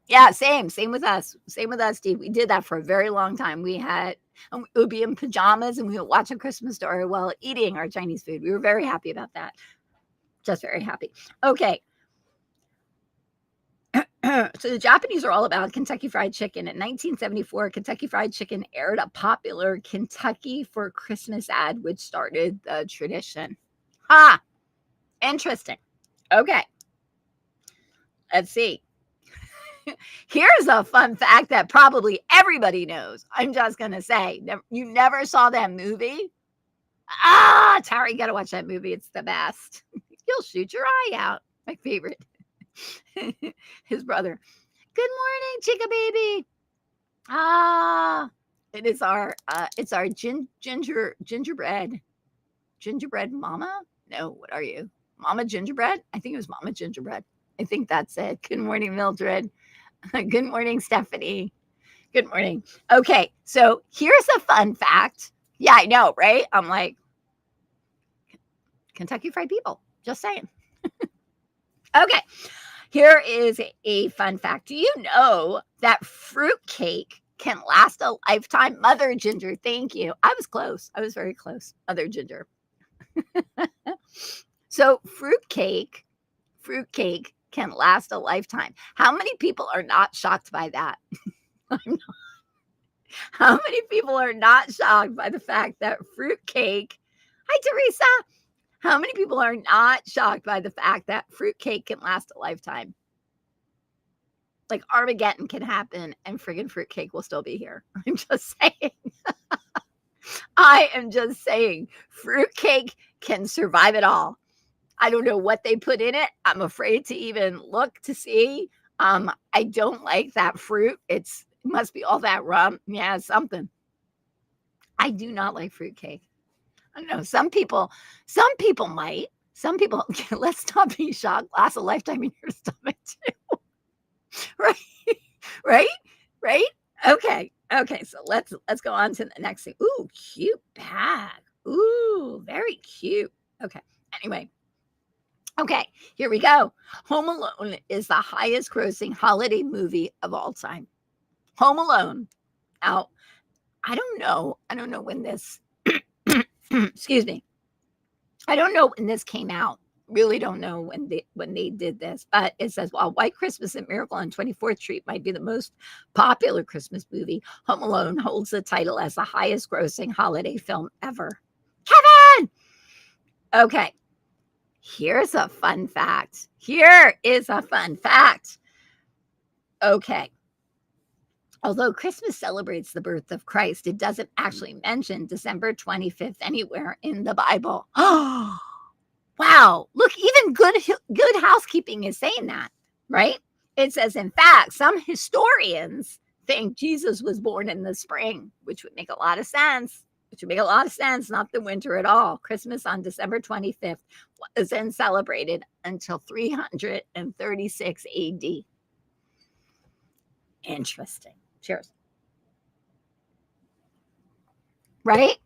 Yeah, same with us. Same with us, Steve. We did that for a very long time. We would be in pajamas and we would watch A Christmas Story while eating our Chinese food. We were very happy about that. Just very happy. Okay. So the Japanese are all about Kentucky Fried Chicken. In 1974, Kentucky Fried Chicken aired a popular Kentucky for Christmas ad, which started the tradition. Interesting. Okay. Let's see. Here's a fun fact that probably everybody knows. I'm just going to say, you never saw that movie? Tara, you got to watch that movie. It's the best. You'll shoot your eye out. My favorite. His brother. Good morning, chica baby. It is it's our gingerbread mama. No, what are you? Mama Gingerbread? I think it was Mama Gingerbread. I think that's it. Good morning, Mildred. Good morning, Stephanie. Good morning. Okay, so here's a fun fact. Yeah, I know, right? I'm like, Kentucky Fried people. Just saying. Okay, here is a fun fact. Do you know that fruitcake can last a lifetime? Mother Ginger, thank you. I was close. I was very close. Mother Ginger. So fruitcake can last a lifetime. How many people are not shocked by that? How many people are not shocked by the fact that fruitcake, hi Teresa, how many people are not shocked by the fact that fruitcake can last a lifetime? Like Armageddon can happen and friggin' fruitcake will still be here. I'm just saying. I am just saying fruitcake can survive it all. I don't know what they put in it. I'm afraid to even look to see. I don't like that fruit. It must be all that rum. Yeah, something. I do not like fruitcake. I don't know. Some people might. Some people, let's not be shocked, last a lifetime in your stomach too. Right? Okay. So let's go on to the next thing. Ooh, cute bag. Ooh, very cute. Okay. Anyway. Okay, here we go. Home Alone is the highest grossing holiday movie of all time. Home Alone. Now, I don't know when this, excuse me. I don't know when this came out. Really don't know when they did this, but it says, while White Christmas and Miracle on 24th Street might be the most popular Christmas movie, Home Alone holds the title as the highest grossing holiday film ever. Kevin! Okay. Here's a fun fact. Okay. Although Christmas celebrates the birth of Christ, it doesn't actually mention December 25th anywhere in the Bible. Oh, wow. Look, even good housekeeping is saying that, right? It says, in fact, some historians think Jesus was born in the spring, which would make a lot of sense. Not the winter at all. Christmas on December 25th was then celebrated until 336 AD. Interesting. Cheers. Right?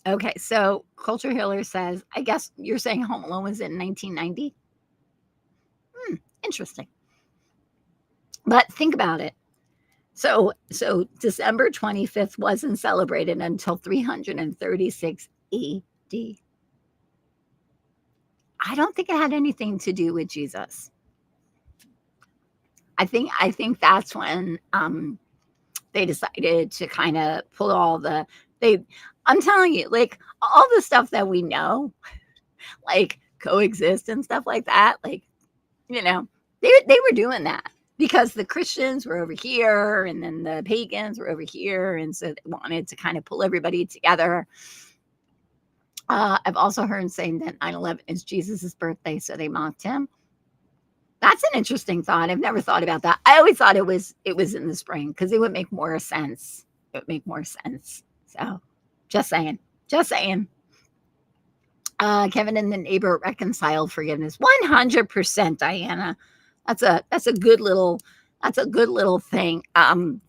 Okay, so Culture Healer says, I guess you're saying Home Alone was in 1990? Interesting. But think about it. So December 25th wasn't celebrated until 336 AD. I don't think it had anything to do with Jesus. I think that's when they decided to kind of pull all the they. I'm telling you, like all the stuff that we know, like coexist and stuff like that. Like you know, they were doing that because the Christians were over here and then the pagans were over here, and so they wanted to kind of pull everybody together. I've also heard saying that 9/11 is Jesus's birthday, so they mocked him. That's an interesting thought. I've never thought about that. I always thought it was in the spring because it would make more sense. It would make more sense. So, just saying. Just saying. Kevin and the neighbor reconciled forgiveness. 100%, Diana. That's a good little thing.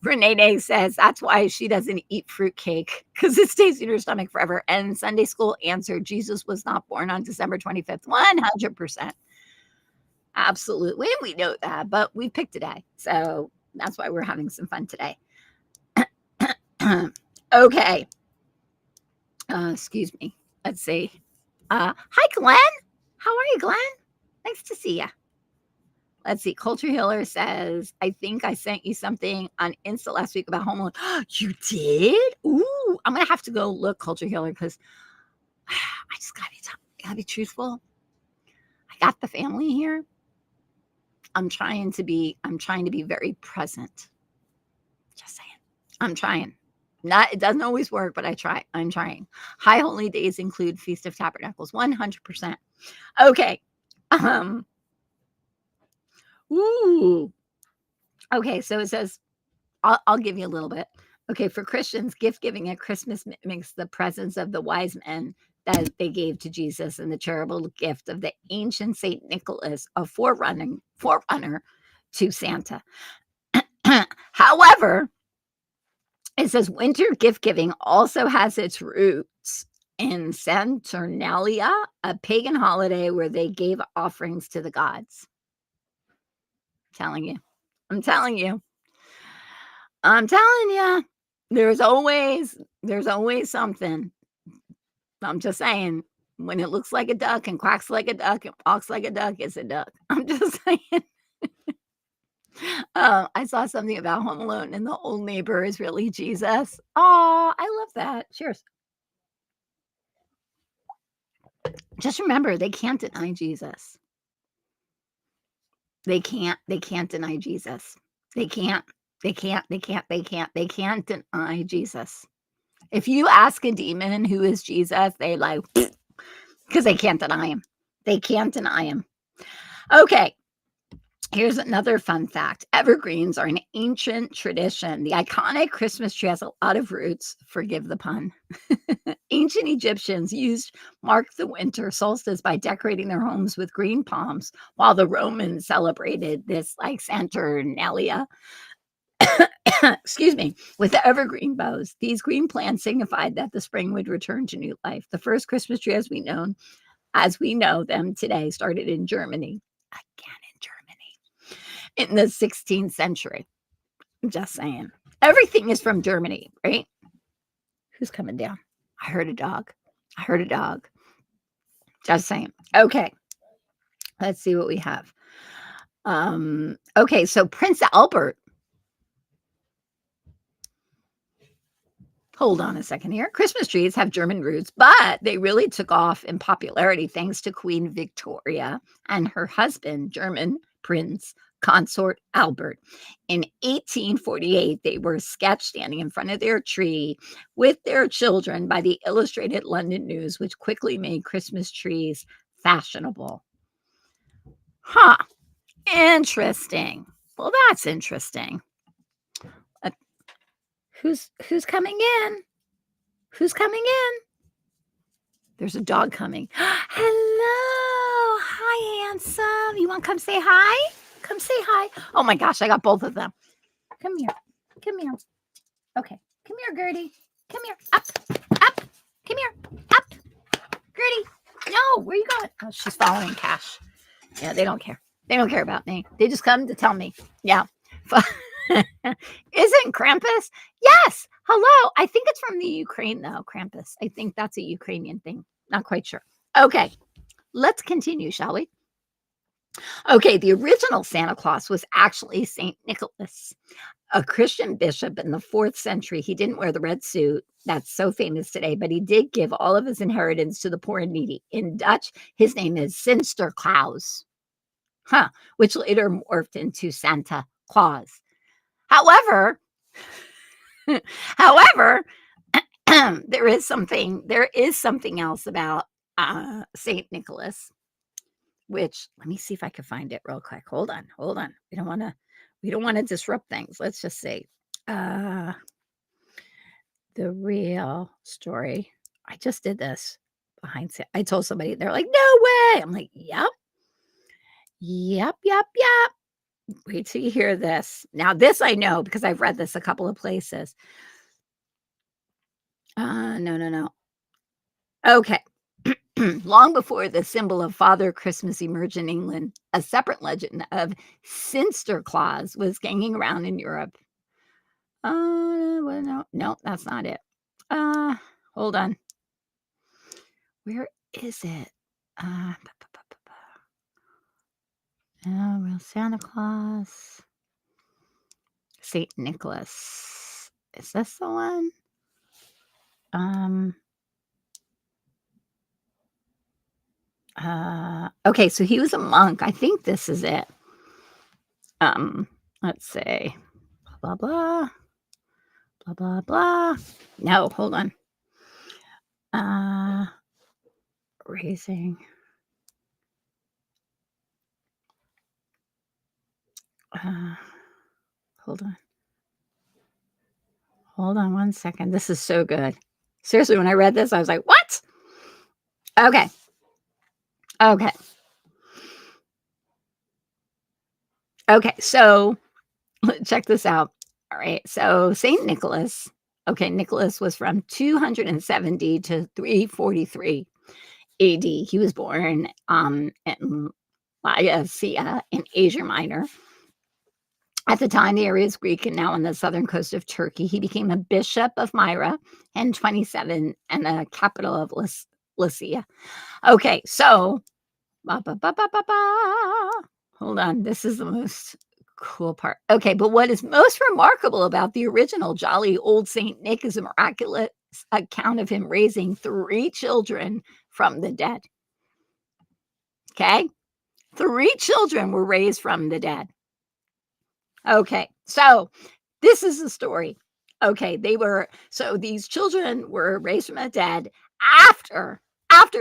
Renee says that's why she doesn't eat fruitcake because it stays in her stomach forever. And Sunday school answered Jesus was not born on December 25th. 100%. Absolutely. We know that, but we picked today. So that's why we're having some fun today. Okay. Excuse me. Let's see. Hi, Glenn. How are you, Glenn? Nice to see you. Let's see. Culture Healer says, I think I sent you something on Insta last week about Home Alone. You did? Ooh, I'm going to have to go look, Culture Healer, because I just got to be truthful. I got the family here. I'm trying to be very present. Just saying. I'm trying. It doesn't always work, but I'm trying. High holy days include Feast of Tabernacles. 100%. Okay. Ooh. Okay, so it says, I'll give you a little bit. Okay, for Christians, gift giving at Christmas mimics the presence of the wise men that they gave to Jesus and the charitable gift of the ancient Saint Nicholas, a forerunner to Santa. However, it says winter gift giving also has its roots in Saturnalia, a pagan holiday where they gave offerings to the gods. I'm telling you. There's always something. I'm just saying, when it looks like a duck and quacks like a duck and walks like a duck, it's a duck. I'm just saying. I saw something about Home Alone and the old neighbor is really Jesus. Oh, I love that. Cheers. Just remember, they can't deny Jesus. They can't deny Jesus. They can't deny Jesus. If you ask a demon who is Jesus, they like, because they can't deny him. They can't deny him. Okay. Here's another fun fact. Evergreens are an ancient tradition. The iconic Christmas tree has a lot of roots. Forgive the pun. Ancient Egyptians mark the winter solstice by decorating their homes with green palms, while the Romans celebrated this like Saturnalia. Excuse me, with the evergreen boughs. These green plants signified that the spring would return to new life. The first Christmas tree as we know them today started in Germany. Again in Germany. In the 16th century. I'm just saying. Everything is from Germany, right? Who's coming down? I heard a dog. Just saying. Okay. Let's see what we have. Okay, so Prince Albert. Hold on a second here. Christmas trees have German roots, but they really took off in popularity thanks to Queen Victoria and her husband, German Prince Consort Albert. In 1848, they were sketched standing in front of their tree with their children by the Illustrated London News, which quickly made Christmas trees fashionable. Huh. Interesting. Well, that's interesting. Who's coming in? Who's coming in? There's a dog coming. Hello. Hi, handsome. You want to come say hi? Come say hi. Oh my gosh, I got both of them. Come here. Okay. Come here, Gertie. Come here. Up. Come here. Up. Gertie. No, where you going? Oh, she's following Cash. Yeah, they don't care. They don't care about me. They just come to tell me. Yeah. Isn't Krampus? Yes. Hello. I think it's from the Ukraine, though, Krampus. I think that's a Ukrainian thing. Not quite sure. Okay. Let's continue, shall we? Okay. The original Santa Claus was actually St. Nicholas, a Christian bishop in the 4th century. He didn't wear the red suit. That's so famous today, but he did give all of his inheritance to the poor and needy. In Dutch, his name is Sinterklaas, which later morphed into Santa Claus. However, however, there is something else about Saint Nicholas, which let me see if I can find it real quick. Hold on. We don't want to disrupt things. Let's just say the real story. I just did this behind. I told somebody, they're like, no way. I'm like, yep. Wait till you hear this. Now, this I know because I've read this a couple of places. No. Okay. Long before the symbol of Father Christmas emerged in England, a separate legend of Sinterklaas was ganging around in Europe. Well, no, that's not it. Hold on. Where is it? Real Santa Claus. Saint Nicholas. Is this the one? Okay, so he was a monk. I think this is it. Let's say blah blah blah blah blah. No, hold on. Raising. Hold on 1 second. This is so good. Seriously, when I read this, I was like, what? Okay. So check this out. All right. So Saint Nicholas. Okay, Nicholas was from 270 to 343 AD. He was born in Laodicea in Asia Minor. At the time, the area is Greek and now on the southern coast of Turkey. He became a bishop of Myra in 27 and the capital of Lycia. Okay, so hold on. This is the most cool part. Okay, but what is most remarkable about the original jolly old Saint Nick is a miraculous account of him raising 3 children from the dead. Okay, 3 children were raised from the dead. Okay, so this is the story. Okay, these children were raised from the dead after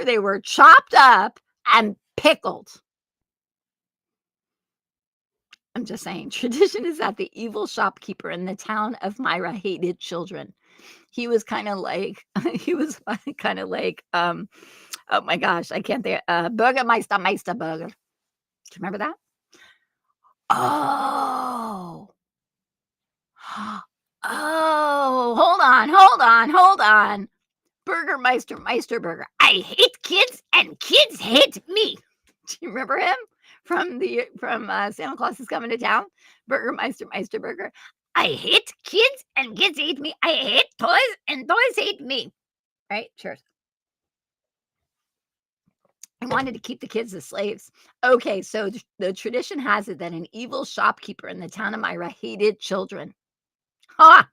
they were chopped up and pickled. I'm just saying, tradition is that the evil shopkeeper in the town of Myra hated children. He was kind of like, oh my gosh, I can't think, Burgermeister Meisterburger. Do you remember that? Oh. Oh, hold on. Burgermeister Meisterburger. I hate kids and kids hate me. Do you remember him from Santa Claus is Coming to Town? Burgermeister Meisterburger. I hate kids and kids hate me. I hate toys and toys hate me. Right? Cheers. I wanted to keep the kids as slaves. Okay, so the tradition has it that an evil shopkeeper in the town of Myra hated children. Ha!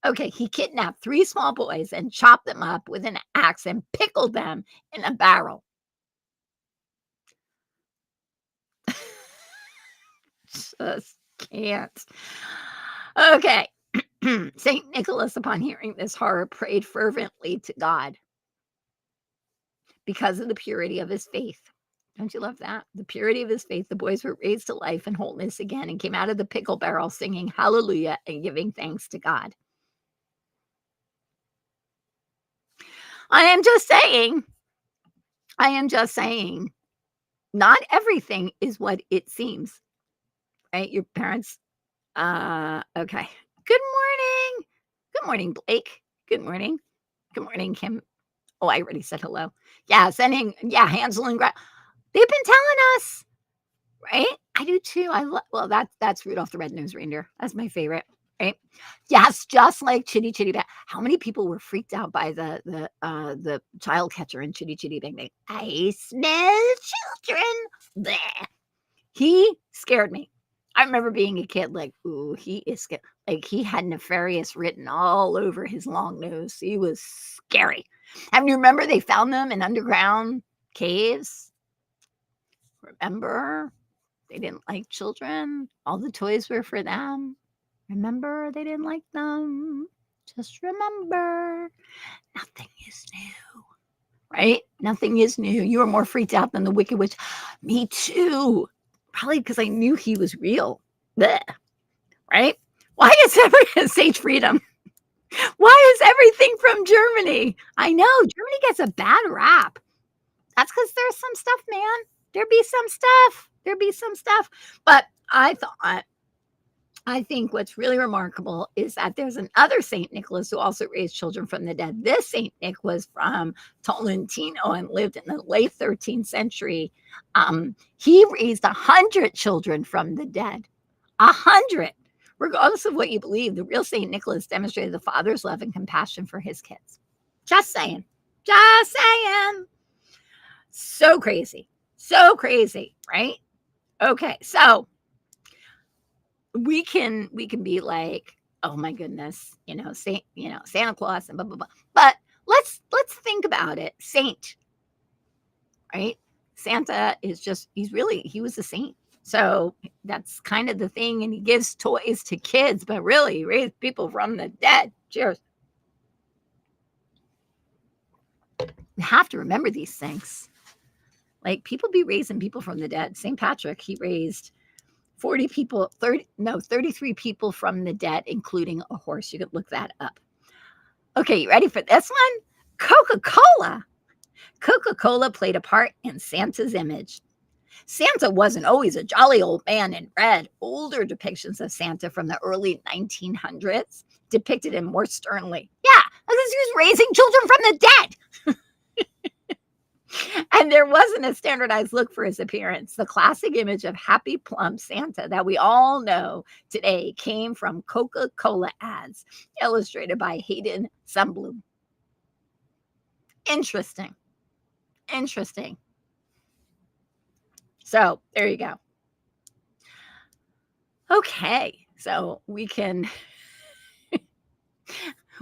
Okay, he kidnapped 3 small boys and chopped them up with an axe and pickled them in a barrel. Just can't. Okay. St. Nicholas, upon hearing this horror, prayed fervently to God because of the purity of his faith. Don't you love that? The purity of his faith, the boys were raised to life and wholeness again and came out of the pickle barrel singing hallelujah and giving thanks to God. I am just saying, not everything is what it seems, right? Your parents, okay. Good morning, Blake. Good morning, Kim. Oh, I already said hello. Yeah, Hansel and Gretel. They've been telling us, right? I do too. Well, that's Rudolph the Red-Nosed Reindeer. That's my favorite, right? Yes, just like Chitty Chitty Bang. How many people were freaked out by the child catcher in Chitty Chitty Bang Bang? I smell children. Bleh. He scared me. I remember being a kid like, "Ooh, he is scary." Like, he had nefarious written all over his long nose. He was scary. And you remember they found them in underground caves? Remember? They didn't like children. All the toys were for them. Remember? They didn't like them. Just remember, nothing is new, right? Nothing is new. You were more freaked out than the Wicked Witch. Me too. Probably because I knew he was real. Blech, right? Why is everything Sage Freedom? Why is everything from Germany? I know Germany gets a bad rap. That's because there's some stuff, man. There be some stuff. There be some stuff. But I think what's really remarkable is that there's another Saint Nicholas who also raised children from the dead. This Saint Nick was from Tolentino and lived in the late 13th century. He raised 100 children from the dead. 100. Regardless of what you believe, the real Saint Nicholas demonstrated the Father's love and compassion for his kids. Just saying. Just saying. So crazy. So crazy, right? Okay, so we can be like, oh my goodness, Santa Claus and blah blah blah. But let's think about it. Saint, right? Santa is just he was a saint. So that's kind of the thing. And he gives toys to kids, but really he raised people from the dead. Cheers. We have to remember these things. Like, people be raising people from the dead. St. Patrick, he raised 33 people from the dead, including a horse. You could look that up. Okay, you ready for this one? Coca-Cola. Coca-Cola played a part in Santa's image. Santa wasn't always a jolly old man in red. Older depictions of Santa from the early 1900s depicted him more sternly. Yeah, because he was raising children from the dead. And there wasn't a standardized look for his appearance. The classic image of happy, plump Santa that we all know today came from Coca-Cola ads, illustrated by Hayden Sunblum. Interesting. Interesting. So there you go. Okay, so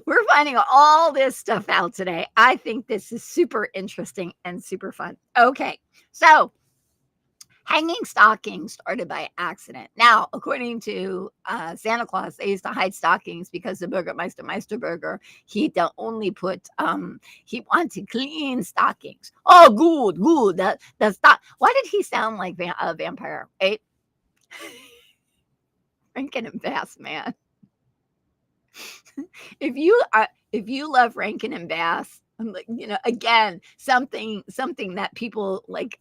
we're finding all this stuff out today. I think this is super interesting and super fun. Okay, so hanging stockings started by accident. Now, according to Santa Claus, they used to hide stockings because the Meisterburger, he only put, he wanted clean stockings. Oh, good. The stock. Why did he sound like a vampire, right? Rankin and Bass, man. If you love Rankin and Bass, again, something that people like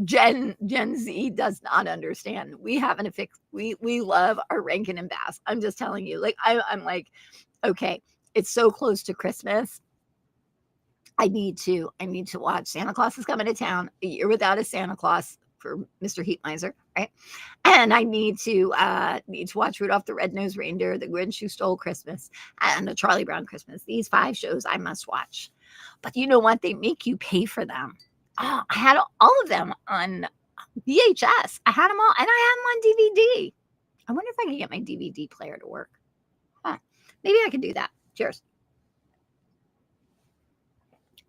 Gen Z does not understand. We love our Rankin and Bass. I'm just telling you, like, I'm like, okay, it's so close to Christmas. I need to watch Santa Claus is Coming to Town, A Year Without a Santa Claus for Mr. Heatmiser, right? And I need to watch Rudolph the Red-Nosed Reindeer, The Grinch Who Stole Christmas, and A Charlie Brown Christmas. These 5 shows I must watch. But you know what? They make you pay for them. Oh, I had all of them on VHS. I had them all, and I had them on DVD. I wonder if I can get my DVD player to work. Huh. Maybe I could do that. Cheers.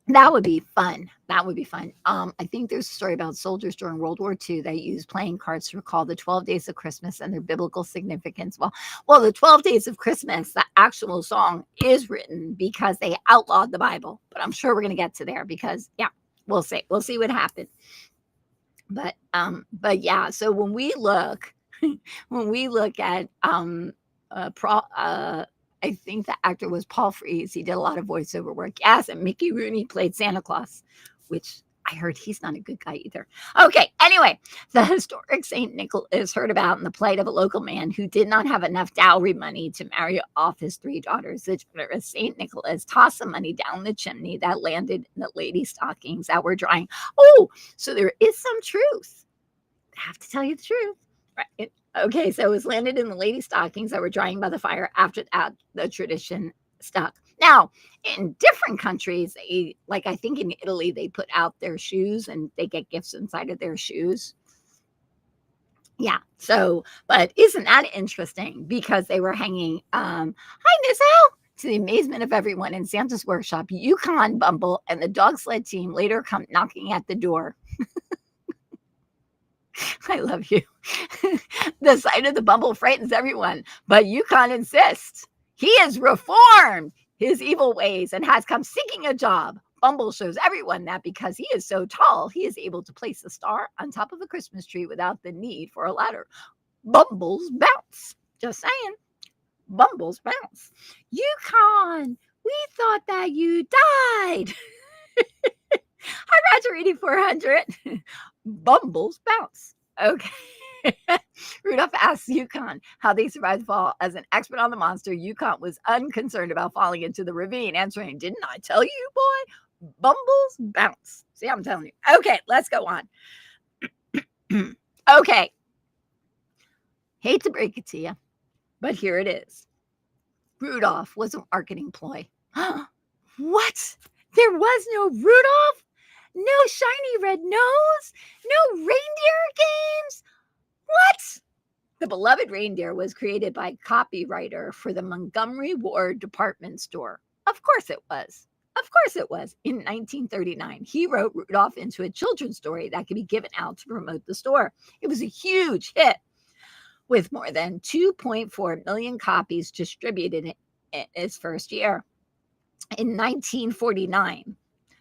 That would be fun. I think there's a story about soldiers during World War II that used playing cards to recall the 12 days of Christmas and their biblical significance. Well, the 12 days of Christmas, the actual song is written because they outlawed the Bible. But I'm sure we're going to get to there because, yeah, we'll see. We'll see what happens. But yeah, so when we look at I think the actor was Paul Frees. He did a lot of voiceover work. Yes, and Mickey Rooney played Santa Claus, which I heard he's not a good guy either. Okay, anyway, the historic St. Nicholas heard about in the plight of a local man who did not have enough dowry money to marry off his 3 daughters. The generous St. Nicholas tossed some money down the chimney that landed in the lady stockings that were drying. Oh, so there is some truth. have to tell you the truth. Right. Okay, so it was landed in the lady stockings that were drying by the fire. After that, the tradition stuck. Now, in different countries, like I think in Italy, they put out their shoes and they get gifts inside of their shoes. Yeah. So, but isn't that interesting? Because they were hanging, hi, Miss Al. To the amazement of everyone in Santa's workshop, Yukon Bumble and the dog sled team later come knocking at the door. I love you. The sight of the Bumble frightens everyone, but Yukon insists he is reformed his evil ways and has come seeking a job. Bumble shows everyone that because he is so tall, he is able to place a star on top of a Christmas tree without the need for a ladder. Bumbles bounce. Just saying. Bumbles bounce. Yukon, we thought that you died. Hi, Roger 8400. Bumbles bounce. Okay. Rudolph asks Yukon how they survived the fall. As an expert on the monster, Yukon was unconcerned about falling into the ravine, answering, "Didn't I tell you, boy? Bumbles bounce." See, I'm telling you. Okay, let's go on. Okay. Hate to break it to you, but here it is. Rudolph was a marketing ploy. What? There was no Rudolph? No shiny red nose? No reindeer games? What? The beloved reindeer was created by copywriter for the Montgomery Ward department store. Of course it was. Of course it was. In 1939, he wrote Rudolph into a children's story that could be given out to promote the store. It was a huge hit with more than 2.4 million copies distributed in its first year. In 1949,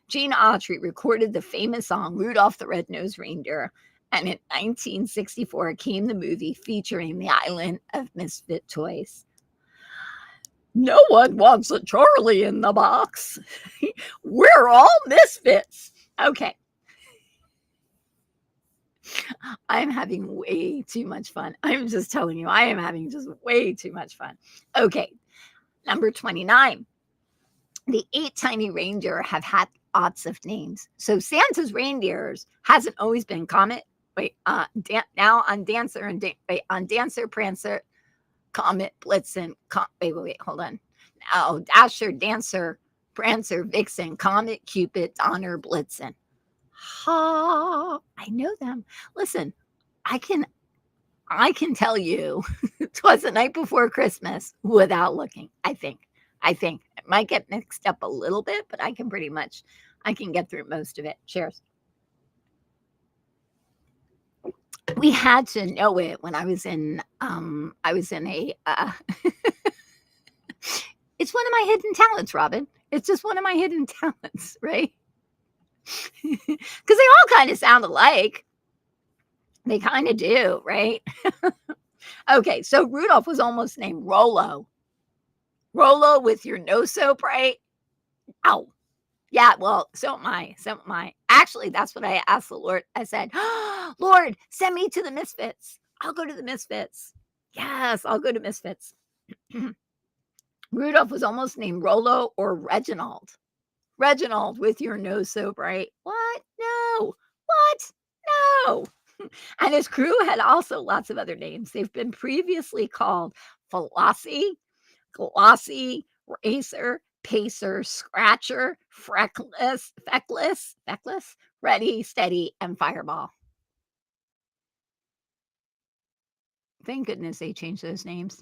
Gene Autry recorded the famous song Rudolph the Red-Nosed Reindeer, and in 1964 came the movie featuring the island of misfit toys. No one wants a Charlie in the box. We're all misfits. Okay. I'm having way too much fun. I'm just telling you, I am having just way too much fun. Okay. Number 29. The 8 tiny reindeer have had lots of names. So Santa's reindeers hasn't always been Comet. Now on Dancer and on Dancer, Prancer, Comet, Blitzen. Wait, hold on. Now Dasher, Dancer, Prancer, Vixen, Comet, Cupid, Donner, Blitzen. Ha! I know them. Listen, I can tell you it was the night before Christmas without looking. I think it might get mixed up a little bit, but I can get through most of it. Cheers. We had to know it when I was in a it's one of my hidden talents, Robin. It's just one of my hidden talents, right? Because they all kind of sound alike. They kind of do, right? Okay, so Rudolph was almost named Rollo. Rollo with your nose so bright. Ow. Yeah, well, so am I. So am I. Actually, that's what I asked the Lord. I said, oh, Lord, send me to the Misfits. I'll go to the Misfits. Yes, I'll go to Misfits. Rudolph was almost named Rollo or Reginald. Reginald with your nose so bright. What? No. What? No. And his crew had also lots of other names. They've been previously called Flossie, Glossy, Racer, Pacer, Scratcher, Feckless, Ready, Steady, and Fireball. Thank goodness they changed those names.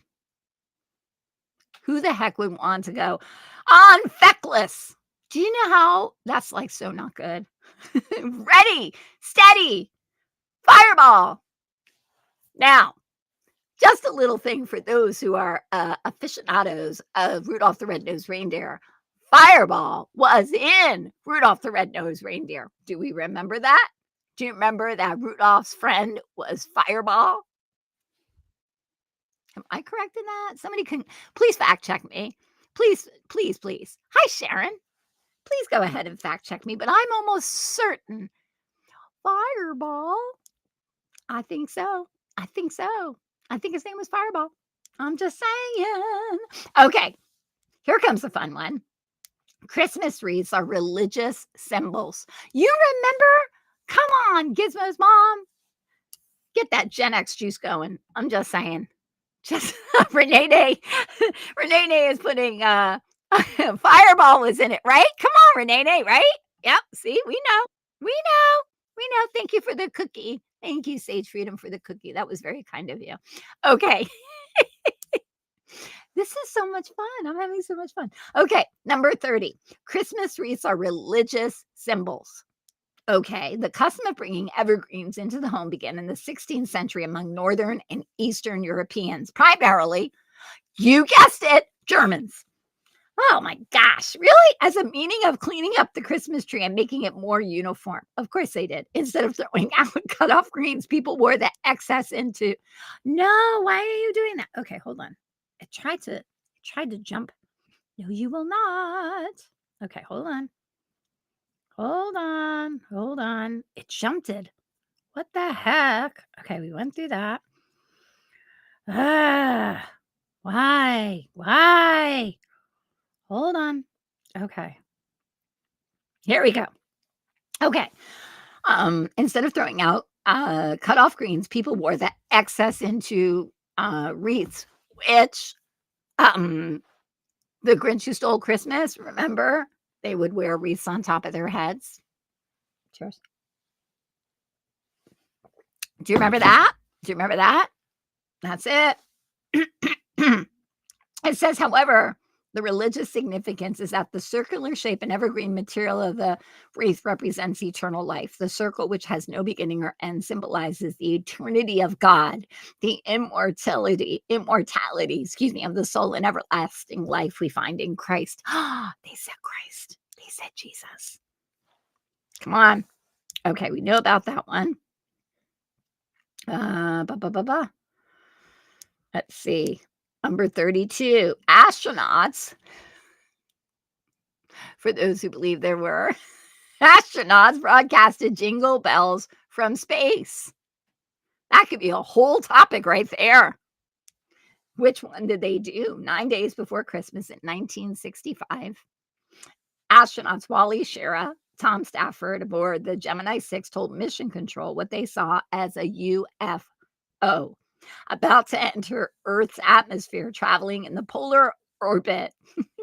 Who the heck would want to go on Feckless? Do you know how that's like so not good? Ready, Steady, Fireball. Now, just a little thing for those who are aficionados of Rudolph the Red-Nosed Reindeer. Fireball was in Rudolph the Red-Nosed Reindeer. Do we remember that? Do you remember that Rudolph's friend was Fireball? Am I correct in that? Somebody can please fact check me. Please, please, please. Hi, Sharon. Please go ahead and fact check me, but I'm almost certain. Fireball? I think so. I think his name was Fireball. I'm just saying. Okay, here comes a fun one. Christmas wreaths are religious symbols. You remember? Come on, Gizmo's mom. Get that Gen X juice going. I'm just saying. Just Renee Renee is putting, Fireball was in it, right? Come on, Renee, right? Yep, see, we know. We know. We know. Thank you for the cookie. Thank you, Sage Freedom, for the cookie. That was very kind of you. Okay. This is so much fun. I'm having so much fun. Okay, number 30. Christmas wreaths are religious symbols. Okay, the custom of bringing evergreens into the home began in the 16th century among Northern and Eastern Europeans, primarily, you guessed it, Germans. Oh my gosh, really? As a meaning of cleaning up the Christmas tree and making it more uniform. Of course they did. Instead of throwing out cut off greens, people wore the excess into. No, why are you doing that? Okay, hold on. It tried to jump. No, you will not. Okay, hold on. Hold on. It jumped it. What the heck? Okay, we went through that. Ah, why? Hold on. Okay. Here we go. Okay. Instead of throwing out cut off greens, people wore the excess into wreaths, which the Grinch Who Stole Christmas, remember? They would wear wreaths on top of their heads. Cheers. Do you remember that? That's it. It says, however, the religious significance is that the circular shape and evergreen material of the wreath represents eternal life. The circle, which has no beginning or end, symbolizes the eternity of God, the immortality, of the soul, and everlasting life we find in Christ. They said Christ. They said Jesus. Come on. Okay, we know about that one. Let's see. Number 32, astronauts. For those who believe there were astronauts broadcasted jingle bells from space. That could be a whole topic right there. Which one did they do? 9 days before Christmas in 1965. Astronauts Wally Schirra, Tom Stafford aboard the Gemini 6 told Mission Control what they saw as a UFO about to enter Earth's atmosphere, traveling in the polar orbit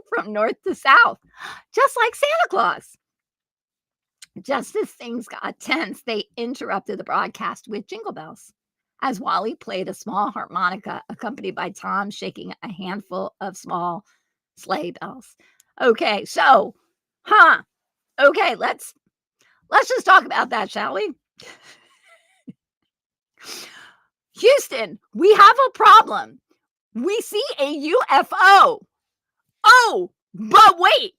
from north to south, just like Santa Claus. Just as things got tense, they interrupted the broadcast with jingle bells as Wally played a small harmonica accompanied by Tom shaking a handful of small sleigh bells. Okay, so, okay, let's just talk about that, shall we? Houston, we have a problem. We see a UFO. Oh, but wait,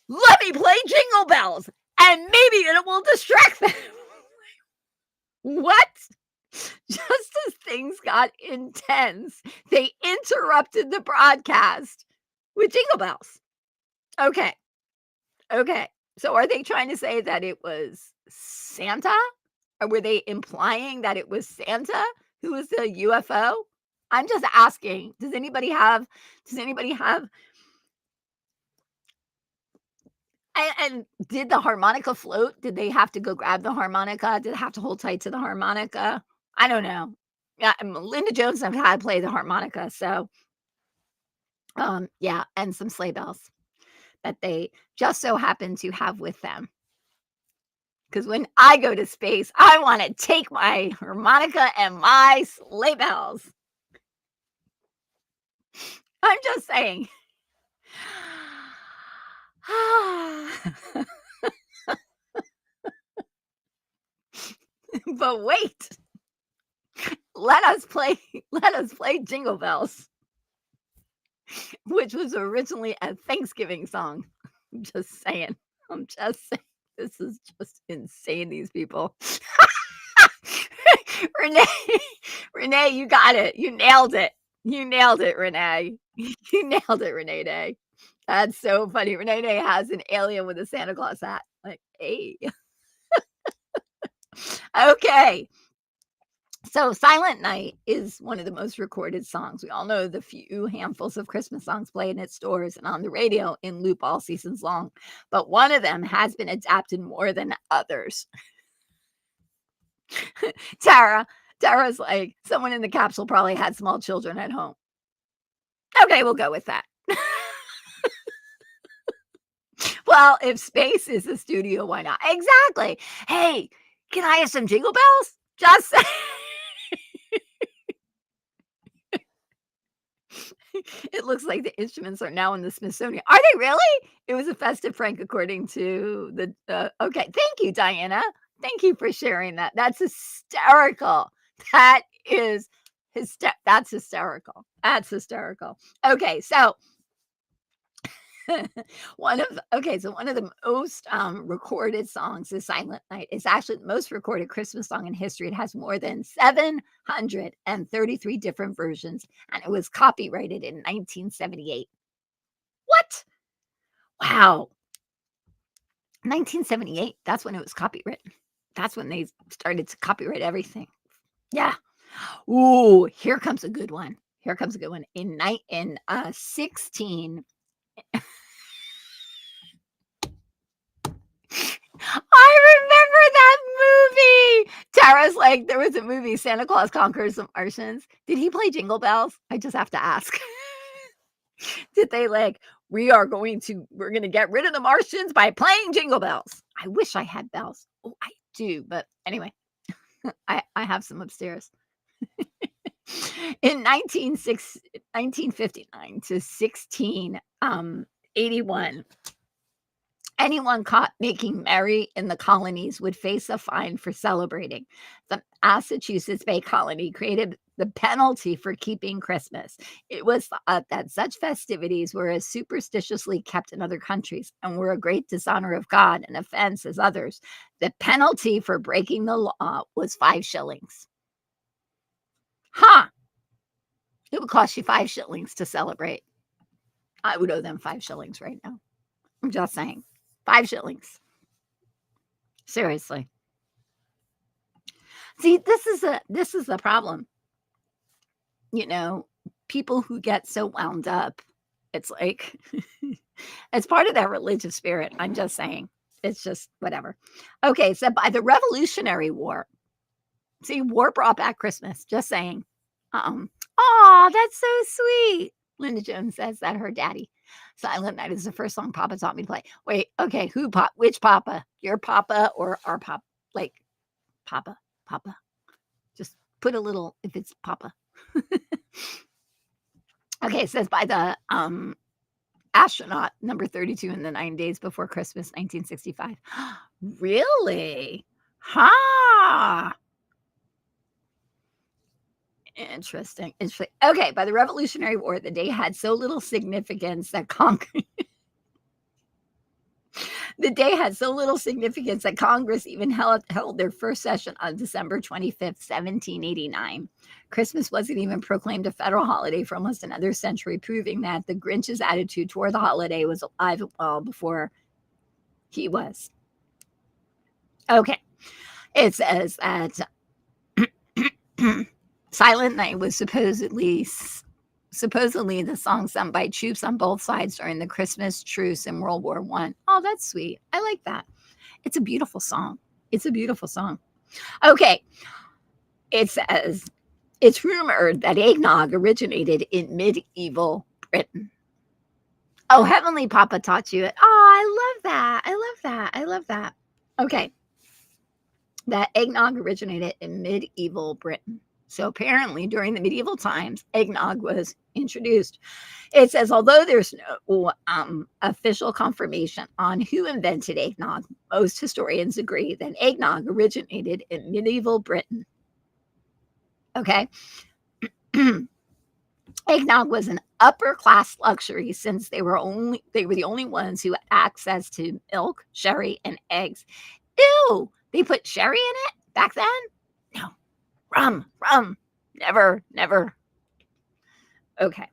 let me play jingle bells and maybe it will distract them. What? Just as things got intense, they interrupted the broadcast with jingle bells. Okay. So are they trying to say that it was Santa? Or were they implying that it was Santa who was the UFO? I'm just asking. Does anybody have and did the harmonica float? Did they have to go grab the harmonica? Did they have to hold tight to the harmonica? I don't know. Yeah, Linda Jones knows how to play the harmonica, so yeah, and some sleigh bells that they just so happen to have with them. Because when I go to space, I want to take my harmonica and my sleigh bells. I'm just saying. But wait. Let us play Jingle Bells, which was originally a Thanksgiving song. I'm just saying. This is just insane, these people. Renee, you got it. You nailed it, Renee. You nailed it, Renee. That's so funny. Renee has an alien with a Santa Claus hat. Like, hey. Okay. So Silent Night is one of the most recorded songs. We all know the few handfuls of Christmas songs played in stores and on the radio in loop all seasons long. But one of them has been adapted more than others. Tara, Tara's like, someone in the capsule probably had small children at home. Okay, we'll go with that. Well, if space is a studio, why not? Exactly. Hey, can I have some jingle bells? Just say it looks like the instruments are now in the Smithsonian. Are they really? It was a festive prank according to the okay. Thank you, Diana. Thank you for sharing that. That's hysterical. That is that's hysterical. That's hysterical. Okay, so one of the most recorded songs is Silent Night. It's actually the most recorded Christmas song in history. It has more than 733 different versions, and it was copyrighted in 1978. What? Wow. 1978, that's when it was copywritten. That's when they started to copyright everything. Yeah. Ooh, here comes a good one. Here comes a good one. In 16 I remember that movie. Tara's like, there was a movie, Santa Claus Conquers the Martians. Did he play Jingle Bells? I just have to ask. Did they like, we're going to get rid of the Martians by playing Jingle Bells? I wish I had bells. Oh, I do. But anyway, I have some upstairs. In 1959 to 1681, anyone caught making merry in the colonies would face a fine for celebrating. The Massachusetts Bay Colony created the penalty for keeping Christmas. It was thought that such festivities were as superstitiously kept in other countries and were a great dishonor of God and offense as others. The penalty for breaking the law was 5 shillings. Huh. It would cost you 5 shillings to celebrate. I would owe them 5 shillings right now. I'm just saying. 5 shillings. Seriously. See, this is the problem. You know, people who get so wound up, it's like it's part of their religious spirit. I'm just saying. It's just whatever. Okay, so by the Revolutionary War, see, war brought back Christmas. Just saying. Oh, that's so sweet. Linda Jones says that her daddy. Silent Night is the first song Papa taught me to play. Wait, okay, which Papa? Your Papa or our Papa? Like, Papa. Just put a little, if it's Papa. Okay, it says by the astronaut, number 32 in the 9 days before Christmas, 1965. Really? Ha! Interesting. Okay, by the Revolutionary War, the day had so little significance that Congress even held their first session on December 25th, 1789. Christmas wasn't even proclaimed a federal holiday for almost another century, proving that the Grinch's attitude toward the holiday was alive and well before he was. Okay. It says that Silent Night was supposedly the song sung by troops on both sides during the Christmas truce in World War I. Oh, that's sweet. I like that. It's a beautiful song. Okay. It says, it's rumored that eggnog originated in medieval Britain. Oh, Heavenly Papa taught you it. Oh, I love that. Okay. That eggnog originated in medieval Britain. So apparently during the medieval times, eggnog was introduced. It says, although there's no official confirmation on who invented eggnog, most historians agree that eggnog originated in medieval Britain. Okay. Eggnog was an upper class luxury since they were the only ones who had access to milk, sherry, and eggs. Ew, they put sherry in it back then? No. Rum. Never. Okay.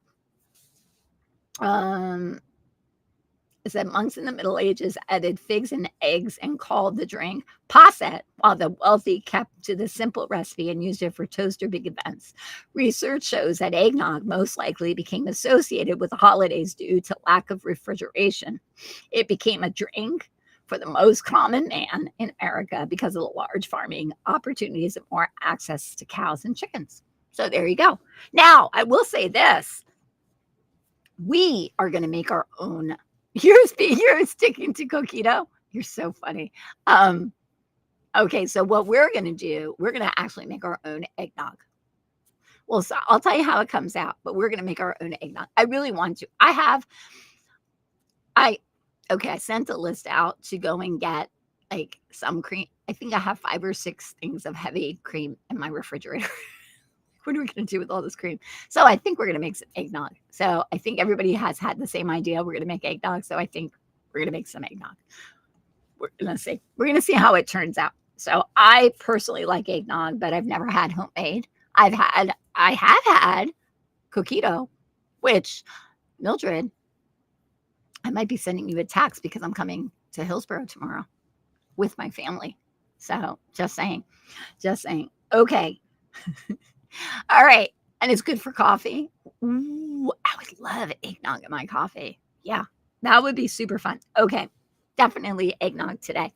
It said monks in the Middle Ages added figs and eggs and called the drink posset, while the wealthy kept to the simple recipe and used it for toast or big events. Research shows that eggnog most likely became associated with the holidays due to lack of refrigeration. It became a drink for the most common man in America because of the large farming opportunities and more access to cows and chickens. So there you go. Now, I will say this. We are going to make our own. You're sticking to coquito. You're so funny. Okay, so what we're going to do, we're going to actually make our own eggnog. Well, so I'll tell you how it comes out, but we're going to make our own eggnog. I really want to. I sent a list out to go and get like some cream. I think I have 5 or 6 things of heavy cream in my refrigerator. What are we going to do with all this cream? So I think we're going to make some eggnog. So I think everybody has had the same idea. We're going to make eggnog. So I think we're going to make some eggnog. We're going to see. We're going to see how it turns out. So I personally like eggnog, but I've never had homemade. I have had coquito, which Mildred, I might be sending you a text because I'm coming to Hillsborough tomorrow with my family. So just saying. Okay. All right. And it's good for coffee. Ooh, I would love eggnog in my coffee. Yeah, that would be super fun. Okay. Definitely eggnog today.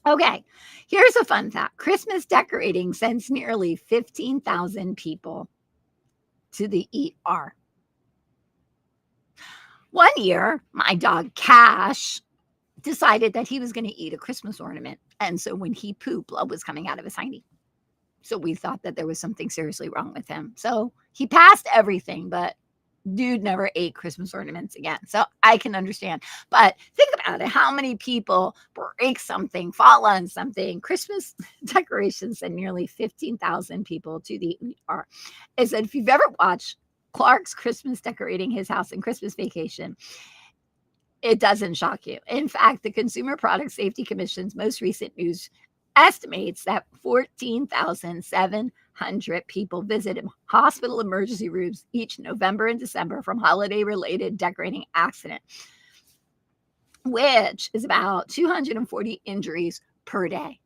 Okay. Here's a fun fact. Christmas decorating sends nearly 15,000 people to the ER. One year, my dog Cash decided that he was going to eat a Christmas ornament. And so when he pooped, blood was coming out of his hiney. So we thought that there was something seriously wrong with him. So he passed everything, but dude never ate Christmas ornaments again. So I can understand. But think about it. How many people break something, fall on something? Christmas decorations and nearly 15,000 people to the ER. I said, if you've ever watched Clark's Christmas decorating his house in Christmas Vacation, it doesn't shock you. In fact, the Consumer Product Safety Commission's most recent news estimates that 14,700 people visited hospital emergency rooms each November and December from holiday-related decorating accident, which is about 240 injuries per day.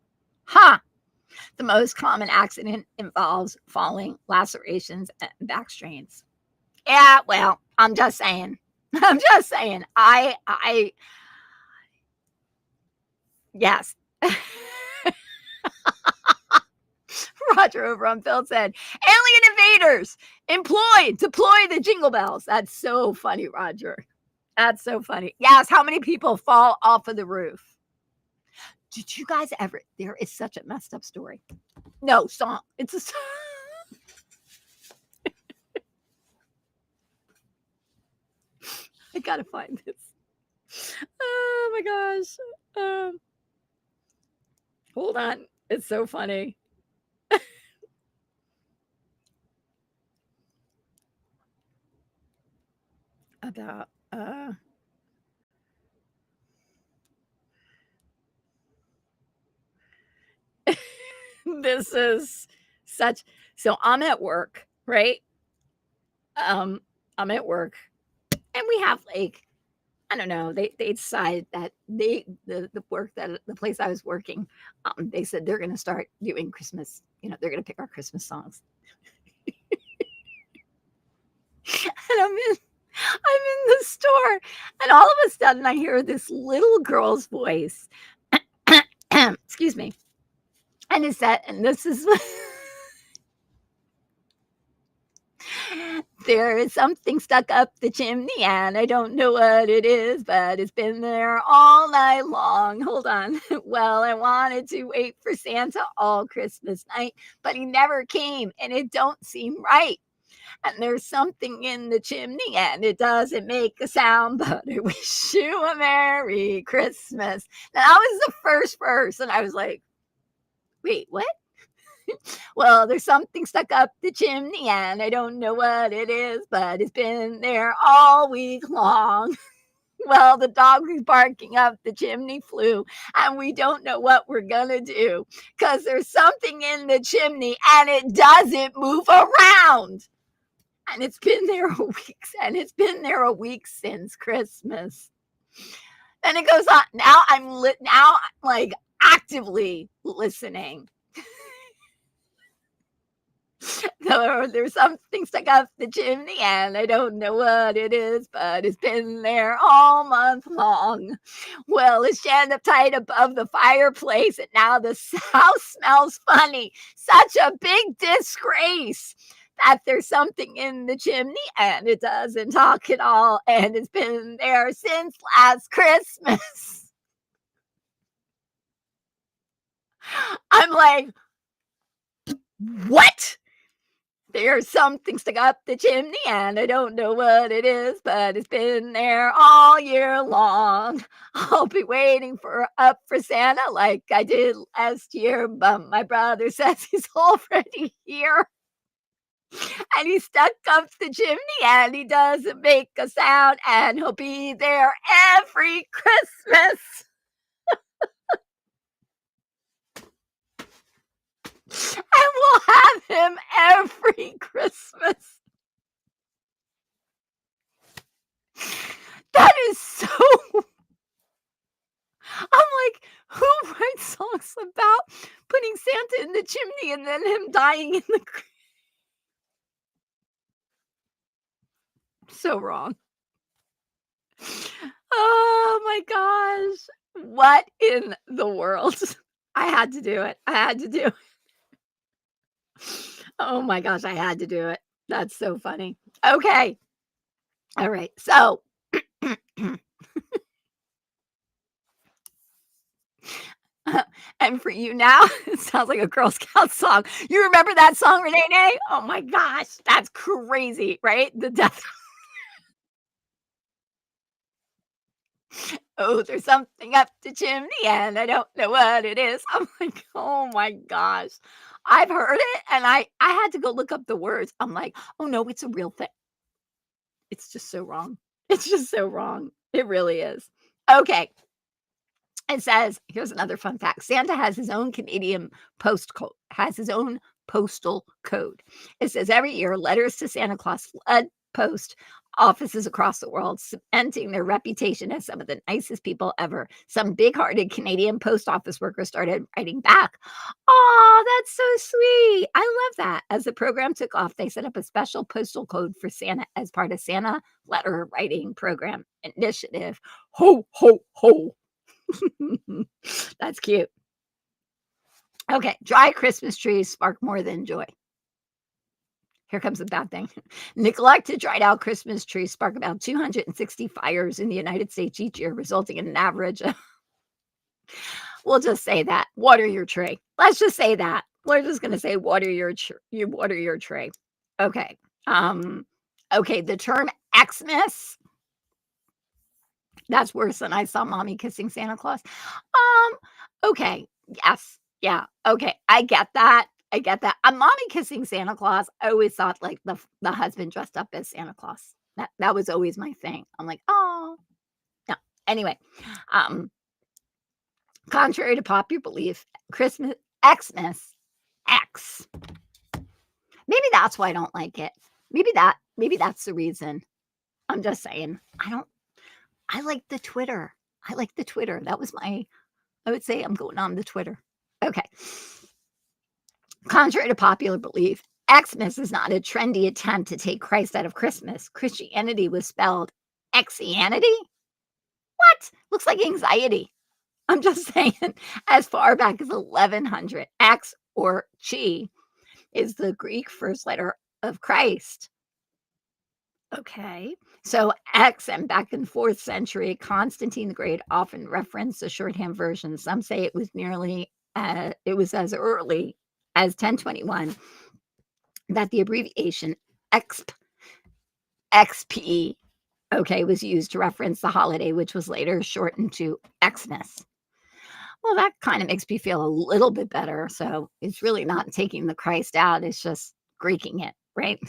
The most common accident involves falling, lacerations, and back strains. Yeah, well, I'm just saying. Yes. Roger over on Phil said, alien invaders deploy the jingle bells. That's so funny, Roger. That's so funny. Yes, how many people fall off of the roof? Did you guys ever? There is such a messed up story. No, song. It's a song. I gotta find this. Oh my gosh. Hold on. It's so funny. About this is such. So I'm at work, right? I'm at work, and we have like, I don't know. They decided that the work that the place I was working, they said they're going to start doing Christmas. They're going to pick our Christmas songs. And I'm in the store, and all of a sudden I hear this little girl's voice. Excuse me. And it said, and this is there is something stuck up the chimney, and I don't know what it is, but it's been there all night long. Hold on. Well, I wanted to wait for Santa all Christmas night, but he never came, and it don't seem right. And there's something in the chimney, and it doesn't make a sound, but I wish you a Merry Christmas. Now, that was the first verse, and I was like, wait, what? Well, there's something stuck up the chimney, and I don't know what it is, but it's been there all week long. Well, the dog is barking up the chimney flue, and we don't know what we're going to do because there's something in the chimney, and it doesn't move around. And it's been there a week since Christmas. Then it goes on. Now I'm like actively listening. The Oh, there's something stuck up the chimney, and I don't know what it is, but it's been there all month long. Well, it's jammed up tight above the fireplace, and now the house smells funny. Such a big disgrace that there's something in the chimney, and it doesn't talk at all, and it's been there since last Christmas. I'm like, what? There's something stuck up the chimney, and I don't know what it is, but it's been there all year long. I'll be waiting for Santa like I did last year, but my brother says he's already here. And he's stuck up the chimney, and he doesn't make a sound, and he'll be there every Christmas. And we'll have him every Christmas. That is so I'm like, who writes songs about putting Santa in the chimney and then him dying in the so wrong. Oh my gosh. What in the world? I had to do it. I had to do it. Oh my gosh, I had to do it. That's so funny. Okay. All right. So and for you now, it sounds like a Girl Scout song. You remember that song, Renee? Oh my gosh, that's crazy, right? The death. Oh, there's something up the chimney, and I don't know what it is. I'm like, oh my gosh. I've heard it, and I had to go look up the words. I'm like, oh no, it's a real thing. It's just so wrong. It's just so wrong. It really is. Okay. It says, here's another fun fact. Santa has his own Canadian has his own postal code. It says every year letters to Santa Claus flood post offices across the world, cementing their reputation as some of the nicest people ever. Some big-hearted Canadian post office workers started writing back. Oh, that's so sweet. I love that. As the program took off, they set up a special postal code for Santa as part of Santa letter writing program initiative. Ho, ho, ho. That's cute. Okay, dry Christmas trees spark more than joy. Here comes the bad thing. Neglected dried out Christmas trees spark about 260 fires in the United States each year, resulting in an average of, we'll just say that, water your tree. Let's just say that. We're just going to say water your tree. Okay. Okay, the term Xmas, that's worse than I saw mommy kissing Santa Claus. Okay. Yes. Yeah. Okay. I get that. I get that. Mommy kissing Santa Claus, I always thought like the husband dressed up as Santa Claus. That was always my thing. I'm like, oh, no. Anyway, contrary to popular belief, Xmas, X. Maybe that's why I don't like it. Maybe that's the reason. I'm just saying. I like the Twitter. I like the Twitter. That was I would say I'm going on the Twitter. Okay. Contrary to popular belief, Xmas is not a trendy attempt to take Christ out of Christmas. Christianity was spelled Xianity? What? Looks like anxiety. I'm just saying, as far back as 1100, X or Chi is the Greek first letter of Christ. Okay. So X and back in 4th century, Constantine the Great often referenced the shorthand version. Some say it was it was as early as 1021 that the abbreviation XP, okay, was used to reference the holiday, which was later shortened to Xmas. Well, that kind of makes me feel a little bit better. So it's really not taking the Christ out; it's just Greeking it, right?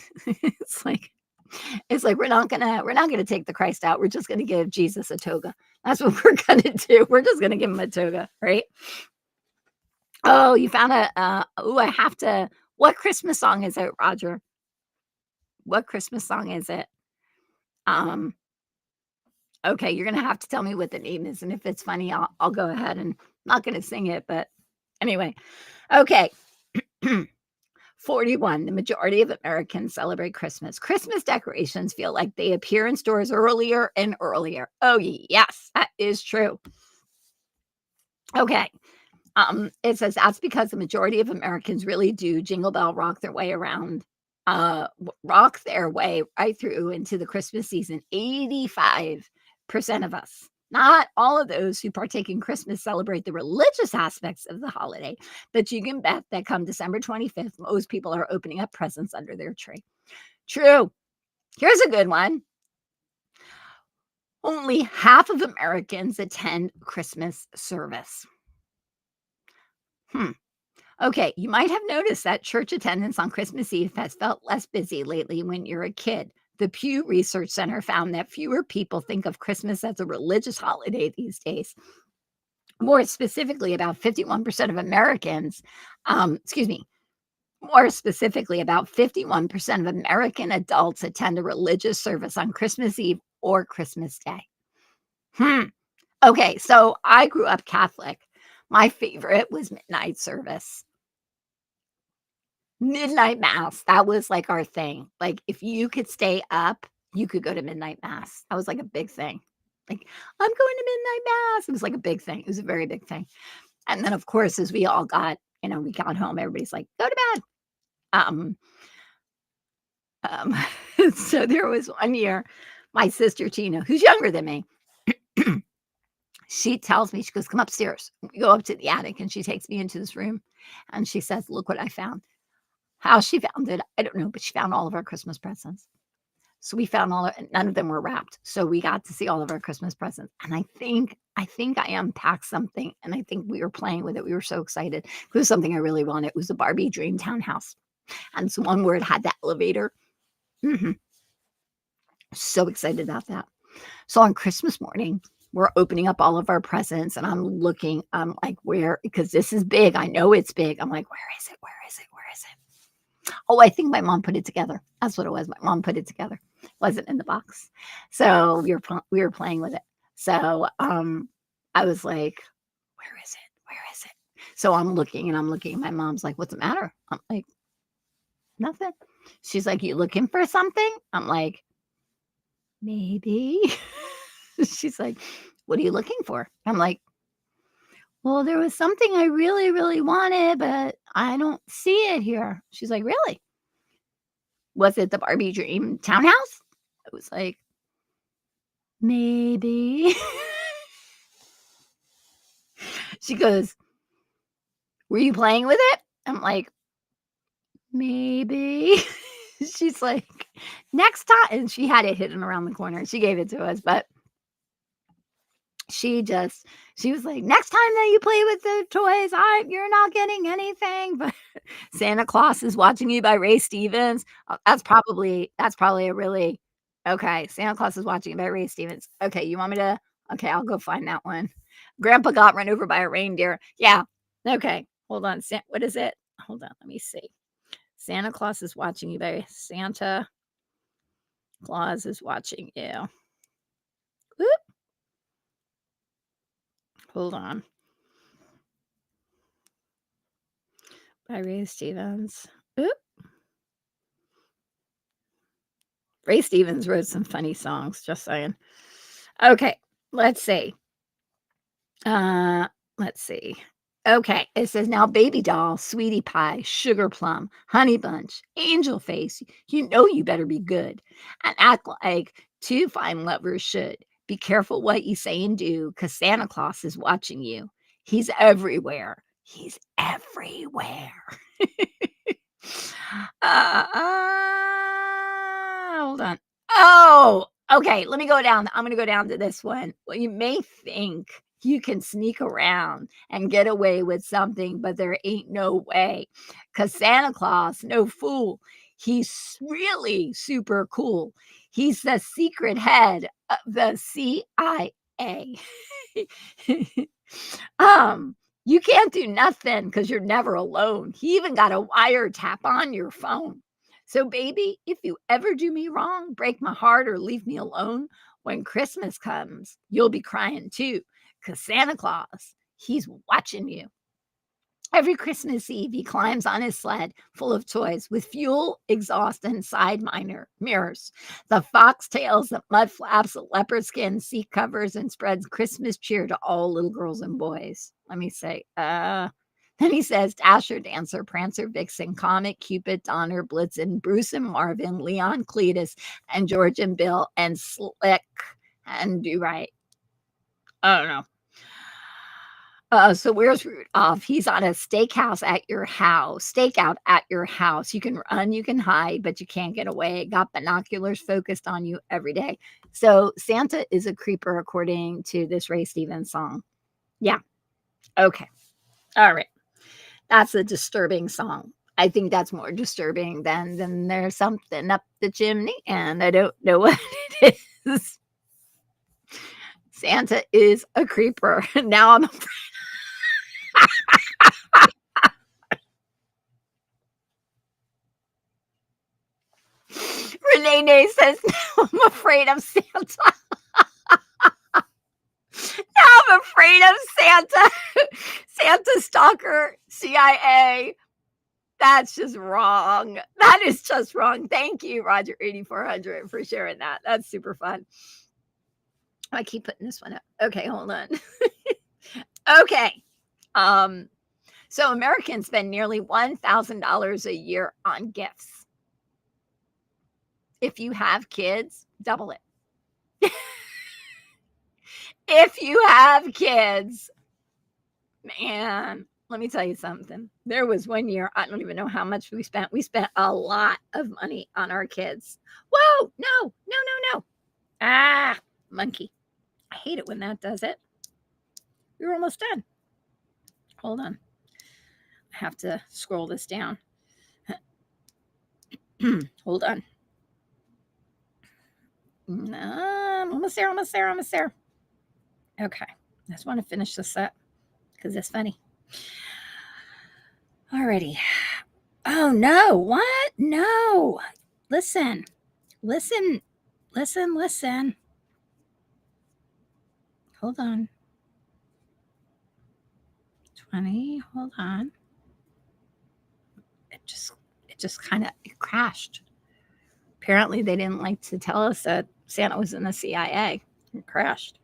It's like we're not gonna take the Christ out. We're just gonna give Jesus a toga. That's what we're gonna do. We're just gonna give him a toga, right? Oh, you found I have to. What Christmas song is it, Roger? What Christmas song is it? Okay, you're gonna have to tell me what the name is, and if it's funny, I'll go ahead and I'm not gonna sing it, but anyway. Okay. 41. The majority of Americans celebrate Christmas. Christmas decorations feel like they appear in stores earlier and earlier. Oh, yes, that is true. Okay. It says that's because the majority of Americans really do jingle bell rock their way right through into the Christmas season. 85% of us. Not all of those who partake in Christmas celebrate the religious aspects of the holiday, but you can bet that come December 25th, most people are opening up presents under their tree. True. Here's a good one. Only half of Americans attend Christmas service. Okay, you might have noticed that church attendance on Christmas Eve has felt less busy lately when you're a kid. The Pew Research Center found that fewer people think of Christmas as a religious holiday these days. More specifically, about 51% of Americans, more specifically, about 51% of American adults attend a religious service on Christmas Eve or Christmas Day. Okay, so I grew up Catholic. My favorite was midnight service. Midnight mass, that was, like, our thing. Like, if you could stay up, you could go to midnight mass. That was, like, a big thing. Like, "I'm going to midnight mass." It was, like, a big thing. It was a very big thing. And then, of course, as we all got we got home, everybody's like, "Go to bed." Um, um, so there was one year, my sister Tina, who's younger than me, she tells me, she goes, "Come upstairs." We go up to the attic, and she takes me into this room, and she says, "Look what I found." How she found it, I don't know, but she found all of our Christmas presents. So we found none of them were wrapped. So we got to see all of our Christmas presents. And I unpacked something, and I think we were playing with it. We were so excited. It was something I really wanted. It was a Barbie dream townhouse. And it's one where it had the elevator. So excited about that. So on Christmas morning, we're opening up all of our presents, and I'm looking, I'm like, where, because this is big. I know it's big. I'm like, where is it? Where is it? Where is it? Oh, I think my mom put it together. That's what it was. My mom put it together. It wasn't in the box. So we were playing with it. So I was like, where is it? Where is it? So I'm looking and I'm looking. My mom's like, what's the matter? I'm like, nothing. She's like, you looking for something? I'm like, maybe. She's like, what are you looking for? I'm like, well, there was something I really, really wanted, but I don't see it here. She's like, really? Was it the Barbie dream townhouse? I was like, maybe. She goes, were you playing with it? I'm like, maybe. She's like, next time. And she had it hidden around the corner. She gave it to us, but she was like, next time that you play with the toys, you're not getting anything. But Santa Claus is Watching You by Ray Stevens. That's probably a really okay. Santa Claus is Watching You by Ray Stevens. Okay, you want me to? Okay, I'll go find that one. Grandpa got run over by a reindeer. Yeah. Okay. Hold on. What is it? Hold on. Let me see. Santa Claus is Watching You by Santa Claus is Watching You. Whoop. Hold on. By Ray Stevens. Oop. Ray Stevens wrote some funny songs, just saying. Okay, let's see. Let's see. Okay, it says now baby doll, sweetie pie, sugar plum, honey bunch, angel face. You know you better be good and act like two fine lovers should. Be careful what you say and do, because Santa Claus is watching you. He's everywhere. He's everywhere. Hold on. Oh, okay. Let me go down. I'm going to go down to this one. Well, you may think you can sneak around and get away with something, but there ain't no way. Because Santa Claus, no fool, he's really super cool. He's the secret head of the CIA. You can't do nothing because you're never alone. He even got a wiretap on your phone. So, baby, if you ever do me wrong, break my heart, or leave me alone, when Christmas comes, you'll be crying too, because Santa Claus, he's watching you. Every Christmas Eve, he climbs on his sled full of toys with fuel, exhaust, and side mirrors. The foxtails, the mud flaps, the leopard skin, seat covers, and spreads Christmas cheer to all little girls and boys. Let me say, then he says Dasher, Dancer, Prancer, Vixen, Comet, Cupid, Donner, Blitzen, Bruce and Marvin, Leon, Cletus, and George and Bill, and Slick and Do Right. I don't know. So where's Rudolph? He's on a stakeout at your house. You can run, you can hide, but you can't get away. Got binoculars focused on you every day. So Santa is a creeper, according to this Ray Stevens song. Yeah. Okay. All right. That's a disturbing song. I think that's more disturbing than there's something up the chimney, and I don't know what it is. Santa is a creeper. Now I'm afraid. Renee says, now I'm afraid of Santa. Now I'm afraid of Santa. Santa stalker, CIA. That's just wrong. That is just wrong. Thank you, Roger8400, for sharing that. That's super fun. I keep putting this one up. Okay, hold on. Okay. So Americans spend nearly $1,000 a year on gifts. If you have kids, double it. If you have kids, man, let me tell you something. There was one year, I don't even know how much we spent. We spent a lot of money on our kids. Whoa, no. Ah, monkey. I hate it when that does it. We were almost done. Hold on. I have to scroll this down. Hold on. Almost there. Okay. I just want to finish this up because it's funny. Alrighty. Oh, no. What? No. Listen. Hold on. 20. Hold on. It just kind of crashed. Apparently, they didn't like to tell us that Santa was in the CIA. It crashed.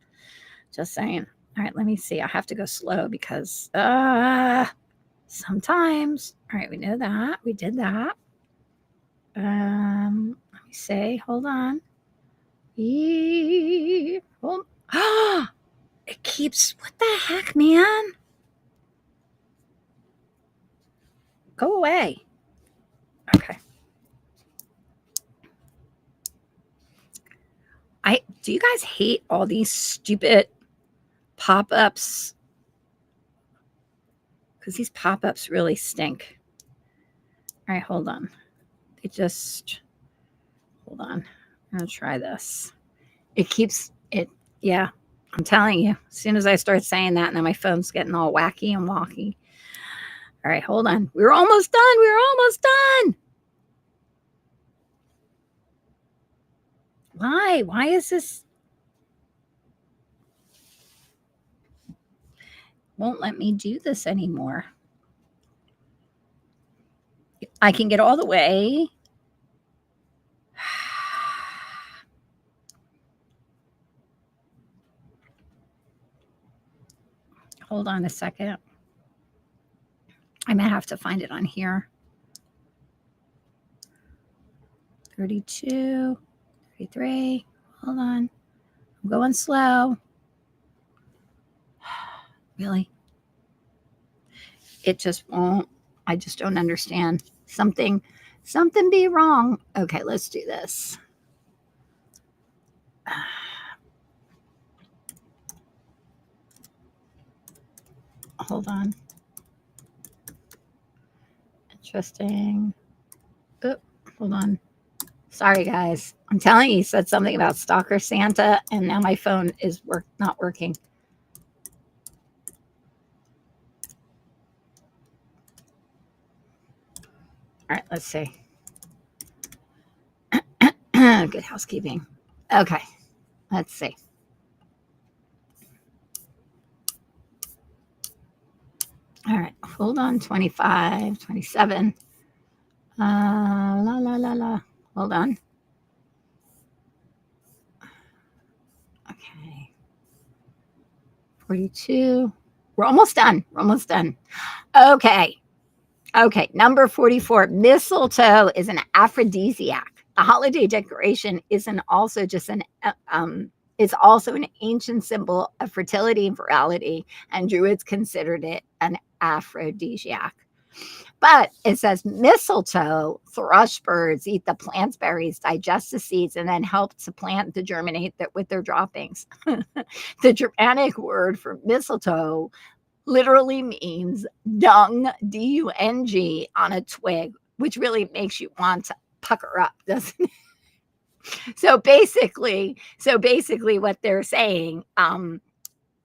Just saying. All right, let me see. I have to go slow because sometimes. All right, we know that. We did that. Let me see. Hold on. It keeps. What the heck, man? Go away. Okay. Do you guys hate all these stupid pop-ups? Because these pop-ups really stink. All right, hold on. Hold on. I'm going to try this. Yeah, I'm telling you. As soon as I start saying that, now my phone's getting all wacky and walky. All right, hold on. We're almost done. Why? Why is this? Won't let me do this anymore. I can get all the way. Hold on a second. I might have to find it on here. 32, 33. Hold on. I'm going slow. Really? It just won't. I just don't understand. Something be wrong. Okay, let's do this. Hold on. Interesting. Oh, hold on. Sorry, guys. I'm telling you, said something about Stalker Santa, and now my phone is not working. All right, let's see. Good housekeeping. Okay, let's see. All right, hold on. 25, 27. La la la la. Hold on. Okay. 42. We're almost done. We're almost done. Okay. Okay. Number 44. Mistletoe is an aphrodisiac. A holiday decoration isn't also just an is also an ancient symbol of fertility and virality, and Druids considered it an aphrodisiac. But it says mistletoe, thrush birds eat the plant's berries, digest the seeds, and then help to plant to germinate with their droppings. The Germanic word for mistletoe literally means dung, D-U-N-G, on a twig, which really makes you want to pucker up, doesn't it? So basically, what they're saying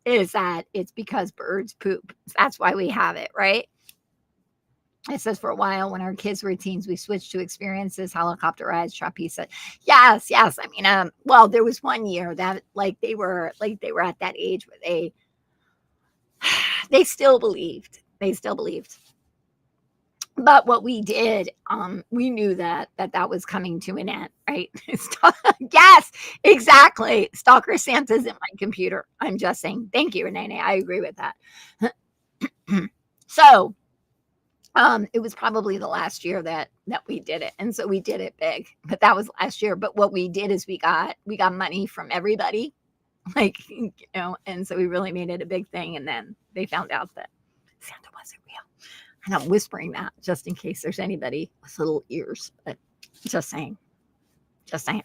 is that it's because birds poop. That's why we have it, right? It says for a while when our kids were teens, we switched to experiences, helicopter rides, trapeze. Yes, yes. I mean, well, there was one year that they were at that age where they still believed. They still believed. But what we did, we knew that was coming to an end, right? Yes, exactly. Stalker Santa's in my computer. I'm just saying. Thank you, Renee. I agree with that. So it was probably the last year that we did it, and so we did it big. But that was last year. But what we did is we got money from everybody, and so we really made it a big thing. And then they found out that Santa wasn't real. And I'm whispering that just in case there's anybody with little ears. But just saying, just saying.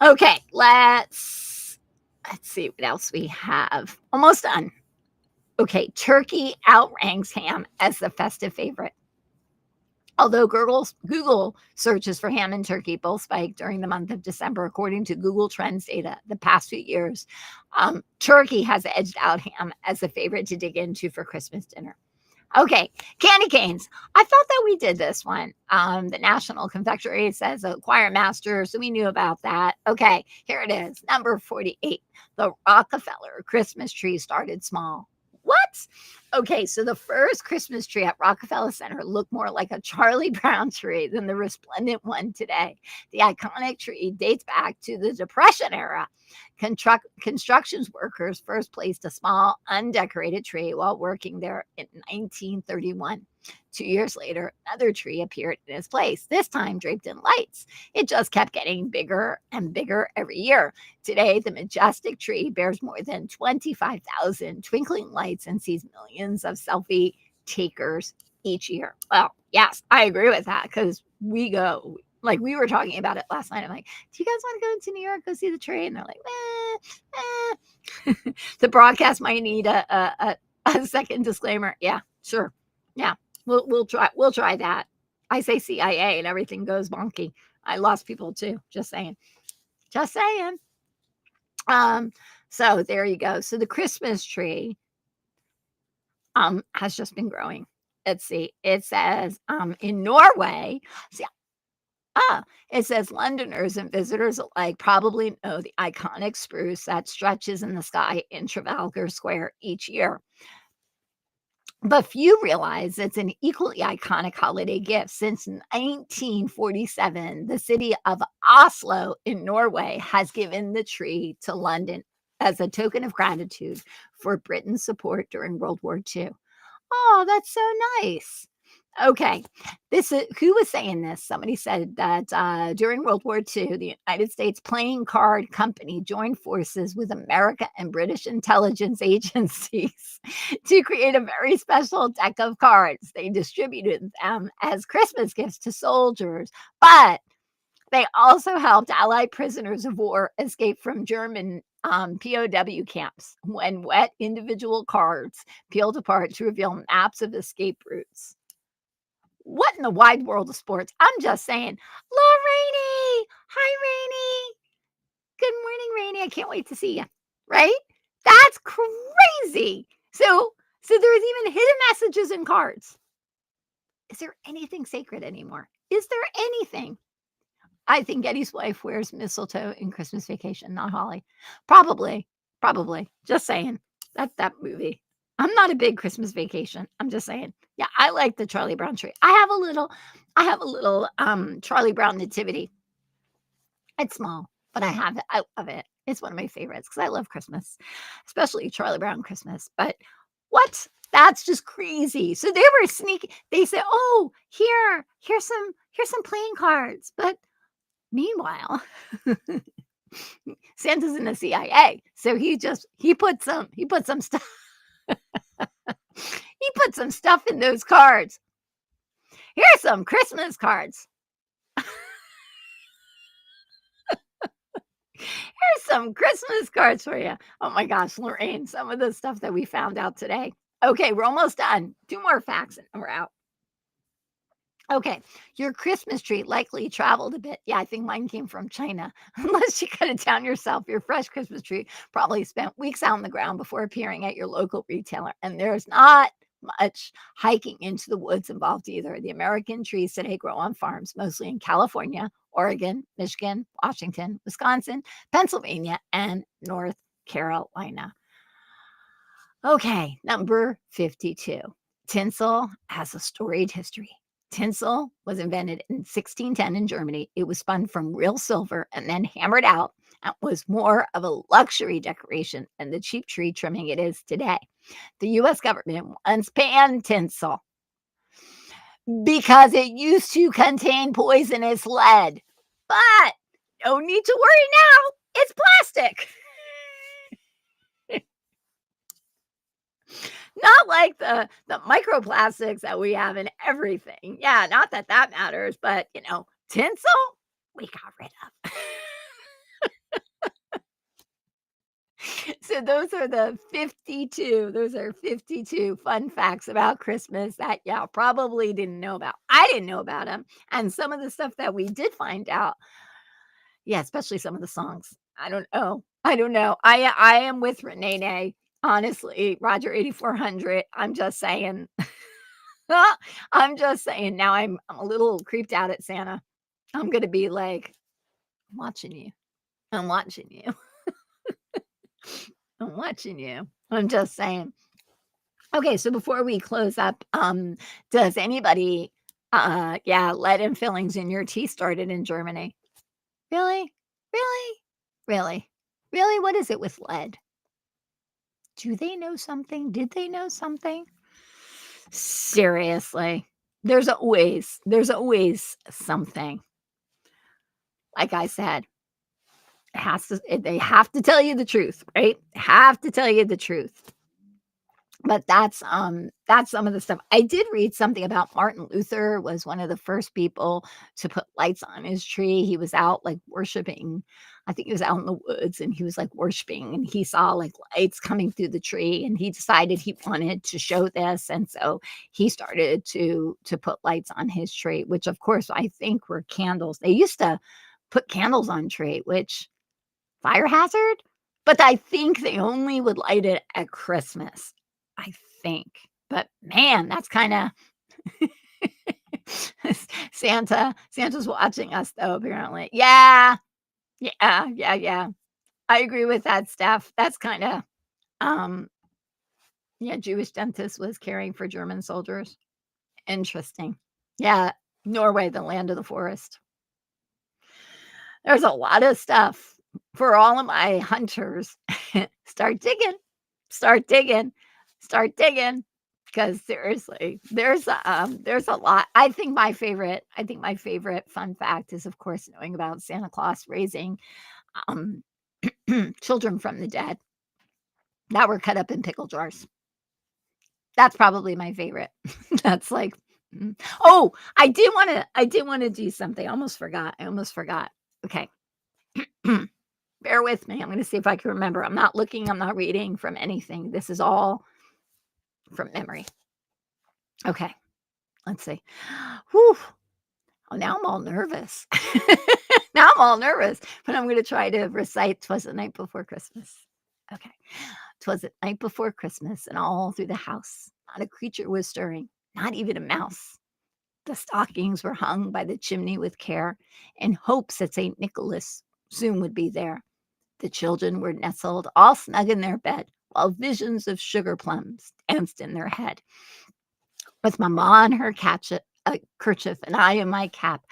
Okay, let's see what else we have. Almost done. Okay, turkey outranks ham as the festive favorite. Although Google searches for ham and turkey both spiked during the month of December, according to Google Trends data, the past few years, turkey has edged out ham as a favorite to dig into for Christmas dinner. Okay, candy canes. I thought that we did this one. The National Confectionery says a choir master, so we knew about that. Okay, here it is, number 48. The Rockefeller Christmas tree started small. What? Okay, so the first Christmas tree at Rockefeller Center looked more like a Charlie Brown tree than the resplendent one today. The iconic tree dates back to the Depression era. Construction workers first placed a small, undecorated tree while working there in 1931. 2 years later, another tree appeared in its place, this time draped in lights. It just kept getting bigger and bigger every year. Today, the majestic tree bears more than 25,000 twinkling lights and sees millions of selfie takers each year. Well, yes, I agree with that because we go. Like we were talking about it last night. I'm like, do you guys want to go to New York, go see the tree? And they're like, the broadcast might need a second disclaimer. Yeah, sure. Yeah, we'll try that. I say CIA and everything goes bonky. I lost people too. Just saying. Just saying. So there you go. So the Christmas tree has just been growing. Let's see. It says in Norway. See, it says Londoners and visitors alike probably know the iconic spruce that stretches in the sky in Trafalgar Square each year. But few realize it's an equally iconic holiday gift. Since 1947, the city of Oslo in Norway has given the tree to London as a token of gratitude for Britain's support during World War II. Oh, that's so nice. Okay, who was saying this? Somebody said that during World War II, the United States Playing Card Company joined forces with America and British intelligence agencies to create a very special deck of cards. They distributed them as Christmas gifts to soldiers, but they also helped Allied prisoners of war escape from German POW camps when wet individual cards peeled apart to reveal maps of escape routes. What in the wide world of sports? I'm just saying. Hello, Rainy. Hi, Rainy. Good morning, Rainy. I can't wait to see you. Right? That's crazy. So there's even hidden messages in cards. Is there anything sacred anymore? Is there anything? I think Eddie's wife wears mistletoe in Christmas Vacation, not Holly. Probably. Just saying. That movie. I'm not a big Christmas Vacation. I'm just saying. Yeah, I like the Charlie Brown tree. I have a little Charlie Brown nativity. It's small, but I have it. I love it. It's one of my favorites because I love Christmas, especially Charlie Brown Christmas. But what? That's just crazy. So they were sneaking. They said, "Oh, here's some playing cards." But meanwhile, Santa's in the CIA, so he put some stuff he put some stuff in those cards. Here's some Christmas cards. Here's some Christmas cards for you. Oh my gosh, Lorraine, some of the stuff that we found out today. Okay, we're almost done. 2 more facts and we're out. Okay, your Christmas tree likely traveled a bit. Yeah, I think mine came from China. Unless you cut it down yourself, your fresh Christmas tree probably spent weeks out on the ground before appearing at your local retailer. And there's not much hiking into the woods involved either. The American trees today grow on farms, mostly in California, Oregon, Michigan, Washington, Wisconsin, Pennsylvania, and North Carolina. Okay, number 52. Tinsel has a storied history. Tinsel was invented in 1610 in Germany. It was spun from real silver and then hammered out and was more of a luxury decoration than the cheap tree trimming it is today. The US government once banned tinsel because it used to contain poisonous lead. But no need to worry now. It's plastic. Not like the microplastics that we have in everything. Yeah, not that that matters, but, tinsel, we got rid of. So those are 52 fun facts about Christmas that, yeah, probably didn't know about. I didn't know about them, and some of the stuff that we did find out, yeah, especially some of the songs. I don't know. I am with Renee. Honestly, Roger 8400, I'm just saying. I'm just saying now I'm a little creeped out at Santa. I'm gonna be like, "I'm watching you. I'm watching you. I'm watching you." I'm just saying. Okay, so before we close up, does anybody yeah, lead and fillings in your tea started in Germany? Really? Really? Really? Really? What is it with lead? Do they know something? Did they know something? Seriously. There's always something. Like I said, they have to tell you the truth, right? Have to tell you the truth. But that's some of the stuff. I did read something about Martin Luther was one of the first people to put lights on his tree. He was out like worshiping. I think he was out in the woods and he was like worshiping and he saw like lights coming through the tree and he decided he wanted to show this. And so he started to put lights on his tree, which of course I think were candles. They used to put candles on tree, which fire hazard, but I think they only would light it at Christmas. I think. But man, that's kinda Santa's watching us though, apparently. Yeah. Yeah, yeah, yeah. I agree with that, Steph. That's kinda, um yeah, Jewish dentist was caring for German soldiers. Interesting. Yeah, Norway, the land of the forest. There's a lot of stuff for all of my hunters. Start digging, start digging, start digging. Because seriously, there's a lot. I think my favorite fun fact is, of course, knowing about Santa Claus raising um, children from the dead that were cut up in pickle jars. That's probably my favorite. That's like, oh, I did want to do something. I almost forgot. Okay, bear with me. I'm going to see if I can remember. I'm not looking. I'm not reading from anything. This is all from memory. Okay, let's see. Whew. Oh, now I'm all nervous. Now I'm all nervous, but I'm going to try to recite "'Twas the Night Before Christmas." Okay. "'Twas the night before Christmas, and all through the house, not a creature was stirring, not even a mouse. The stockings were hung by the chimney with care, in hopes that St. Nicholas soon would be there. The children were nestled all snug in their bed, while visions of sugar plums danced in their head. With Mamma in her kerchief and I in my cap,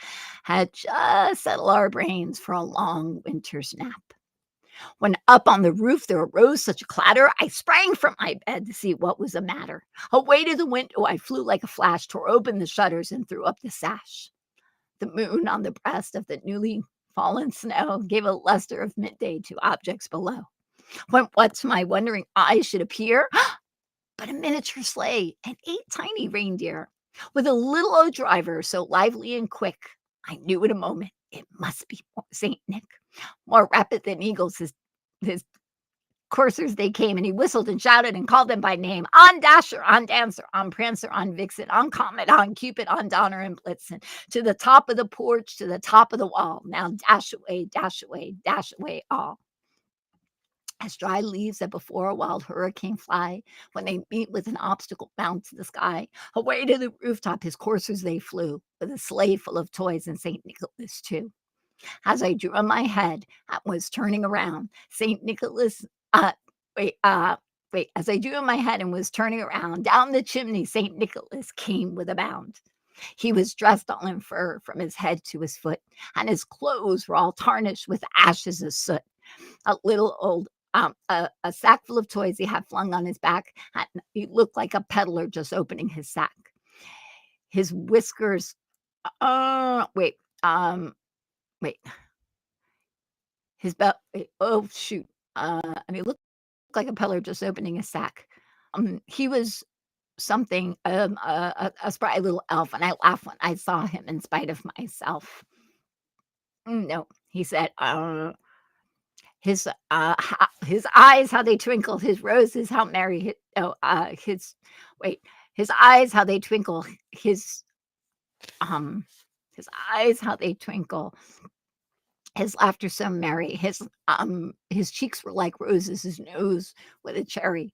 had just settled our brains for a long winter's nap. When up on the roof there arose such a clatter, I sprang from my bed to see what was the matter. Away to the window I flew like a flash, tore open the shutters, and threw up the sash. The moon on the breast of the newly fallen snow gave a luster of midday to objects below. When what to my wondering eyes should appear but a miniature sleigh and 8 tiny reindeer, with a little old driver so lively and quick, I knew in a moment it must be Saint Nick. More rapid than eagles, his coursers they came, and he whistled and shouted and called them by name. On Dasher, on Dancer, on Prancer, on Vixen, on Comet, on Cupid, on Donner and Blitzen, to the top of the porch, to the top of the wall. Now dash away, all. As dry leaves that before a wild hurricane fly, when they meet with an obstacle bound to the sky, away to the rooftop his coursers they flew, with a sleigh full of toys and St. Nicholas too. As I drew on my head and was turning around, St. Nicholas, uh, wait, uh, as I drew on my head and was turning around, down the chimney St. Nicholas came with a bound. He was dressed all in fur from his head to his foot, and his clothes were all tarnished with ashes of soot. A little old a sack full of toys he had flung on his back, and he looked like a peddler just opening his sack. His whiskers, wait, wait, his belt, oh shoot, and he looked like a peddler just opening his sack. He was something, a spry little elf, and I laughed when I saw him in spite of myself. No, he said, his eyes, how they twinkle, his roses, how merry, his eyes, how they twinkle, his eyes, how they twinkle, his laughter so merry, his cheeks were like roses, his nose with a cherry.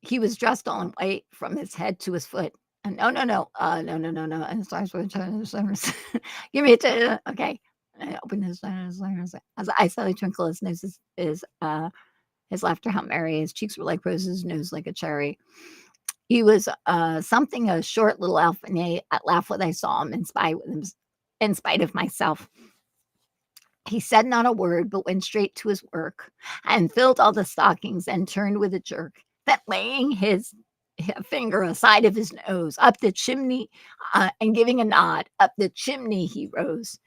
He was dressed all in white from his head to his foot. And no, and his eyes were give me a okay. I opened his eyes, as I saw the twinkle, his nose his laughter how merry, his cheeks were like roses, his nose like a cherry. He was something a short little elf, and I laughed when I saw him in spite of myself. He said not a word, but went straight to his work and filled all the stockings and turned with a jerk, that laying his finger aside of his nose, up the chimney, and giving a nod, up the chimney he rose.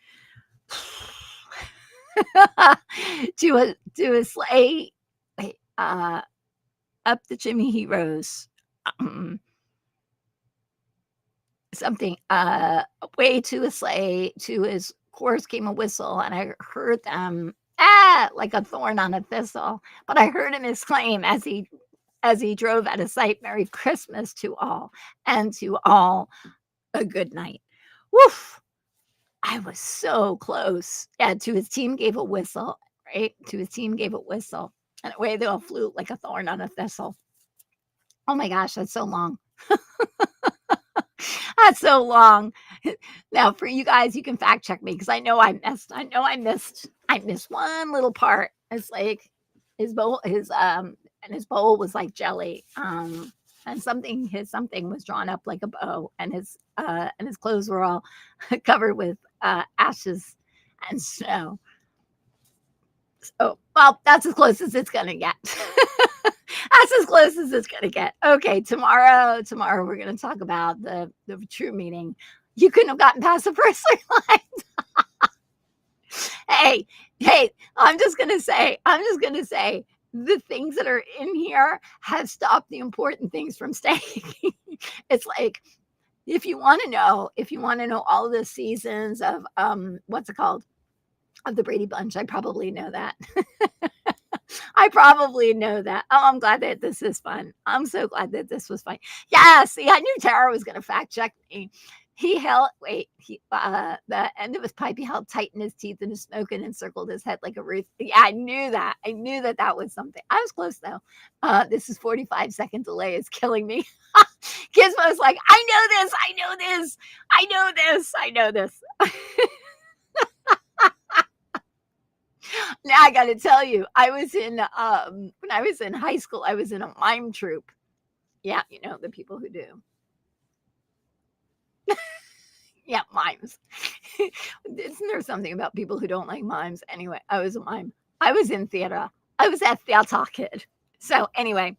to a sleigh, up the chimney he rose. Something way to a sleigh, to his course came a whistle, and I heard them like a thorn on a thistle. But I heard him exclaim as he drove out of sight, "Merry Christmas to all, and to all a good night." Woof! I was so close. Yeah, to his team gave a whistle, right? To his team gave a whistle, and away they all flew like a thorn on a thistle. Oh my gosh, that's so long. That's so long. Now, for you guys, you can fact check me because I know I missed one little part. It's like his bowl, his bowl was like jelly. And his something was drawn up like a bow, and his clothes were all covered with ashes and snow. So, well, that's as close as it's gonna get. That's as close as it's gonna get. Okay, tomorrow we're gonna talk about the true meaning. You couldn't have gotten past the first 3 lines. Hey, I'm just gonna say, the things that are in here have stopped the important things from staying. It's like, if you want to know all the seasons of what's it called? Of the Brady Bunch, I probably know that. I probably know that. Oh, I'm glad that this is fun. I'm so glad that this was fun. Yeah, see, I knew Tara was gonna fact check me. The end of his pipe, he held tight in his teeth and his smoke and encircled his head like a wreath. Yeah, I knew that. I knew that was something. I was close though. This is 45-second delay is killing me. Gizmo's like, I know this. Now I got to tell you, I was in when I was in high school, I was in a mime troupe. Yeah, you know, the people who do. Yeah, mimes. Isn't there something about people who don't like mimes? Anyway, I was a mime. I was in theater. I was a theater kid. So anyway,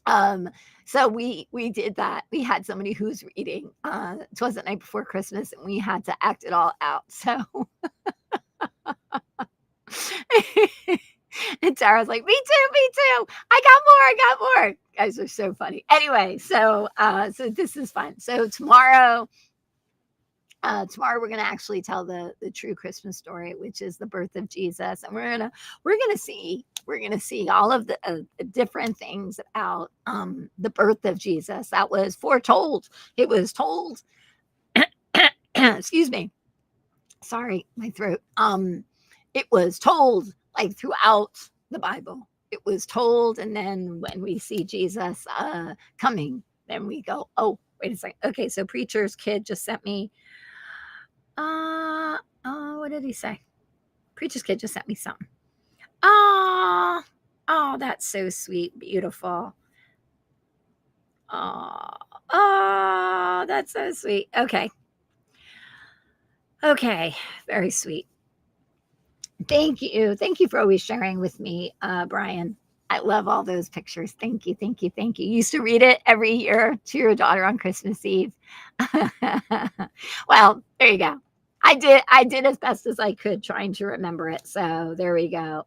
um, so we did that. We had somebody who's reading. It was the night before Christmas, and we had to act it all out. So and Tara's like, me too. I got more. Guys are so funny. Anyway, so this is fun. So tomorrow we're gonna actually tell the true Christmas story, which is the birth of Jesus, and we're gonna see all of the different things about the birth of Jesus that was foretold. It was told. Excuse me. Sorry, my throat. It was told like throughout the Bible. It was told, and then when we see Jesus coming, then we go, oh, wait a second. Okay, so preacher's kid just sent me. What did he say? Preacher's kid just sent me something. Oh, that's so sweet, beautiful. Oh, that's so sweet. Okay, very sweet. Thank you for always sharing with me, Brian. I love all those pictures. Thank you. You used to read it every year to your daughter on Christmas Eve. Well, there you go. I did as best as I could trying to remember it. So there we go.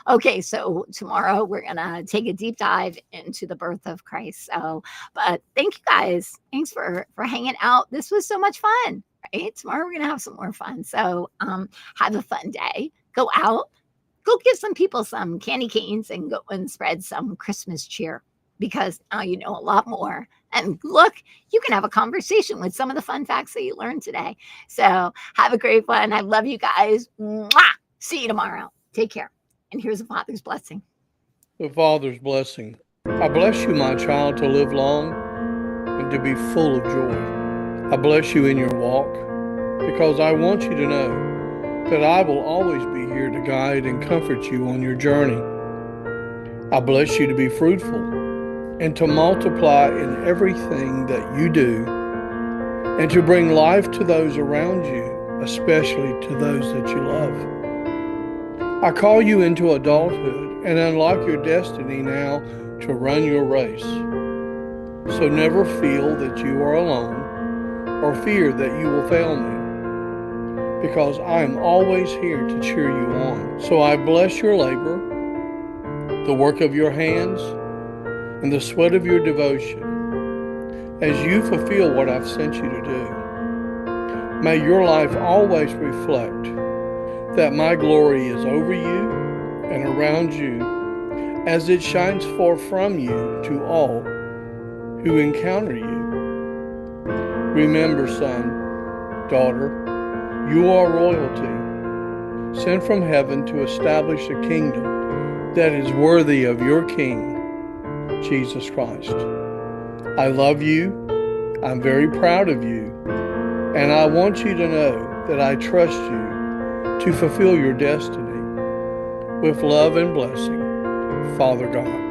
Okay, so tomorrow we're gonna take a deep dive into the birth of Christ. So, but thank you guys. Thanks for hanging out. This was so much fun. Right? Tomorrow we're gonna have some more fun. So have a fun day. Go out, go give some people some candy canes and go and spread some Christmas cheer, because now you know a lot more. And look, you can have a conversation with some of the fun facts that you learned today. So have a great one. I love you guys. Mwah! See you tomorrow. Take care. And here's a Father's blessing. The Father's blessing. I bless you, my child, to live long and to be full of joy. I bless you in your walk, because I want you to know that I will always be here to guide and comfort you on your journey. I bless you to be fruitful and to multiply in everything that you do, and to bring life to those around you, especially to those that you love. I call you into adulthood and unlock your destiny now to run your race. So never feel that you are alone or fear that you will fail me, because I am always here to cheer you on. So I bless your labor, the work of your hands, and the sweat of your devotion as you fulfill what I've sent you to do. May your life always reflect that my glory is over you and around you, as it shines forth from you to all who encounter you. Remember, son, daughter, you are royalty, sent from heaven to establish a kingdom that is worthy of your King, Jesus Christ. I love you. I'm very proud of you. And I want you to know that I trust you to fulfill your destiny. With love and blessing, Father God.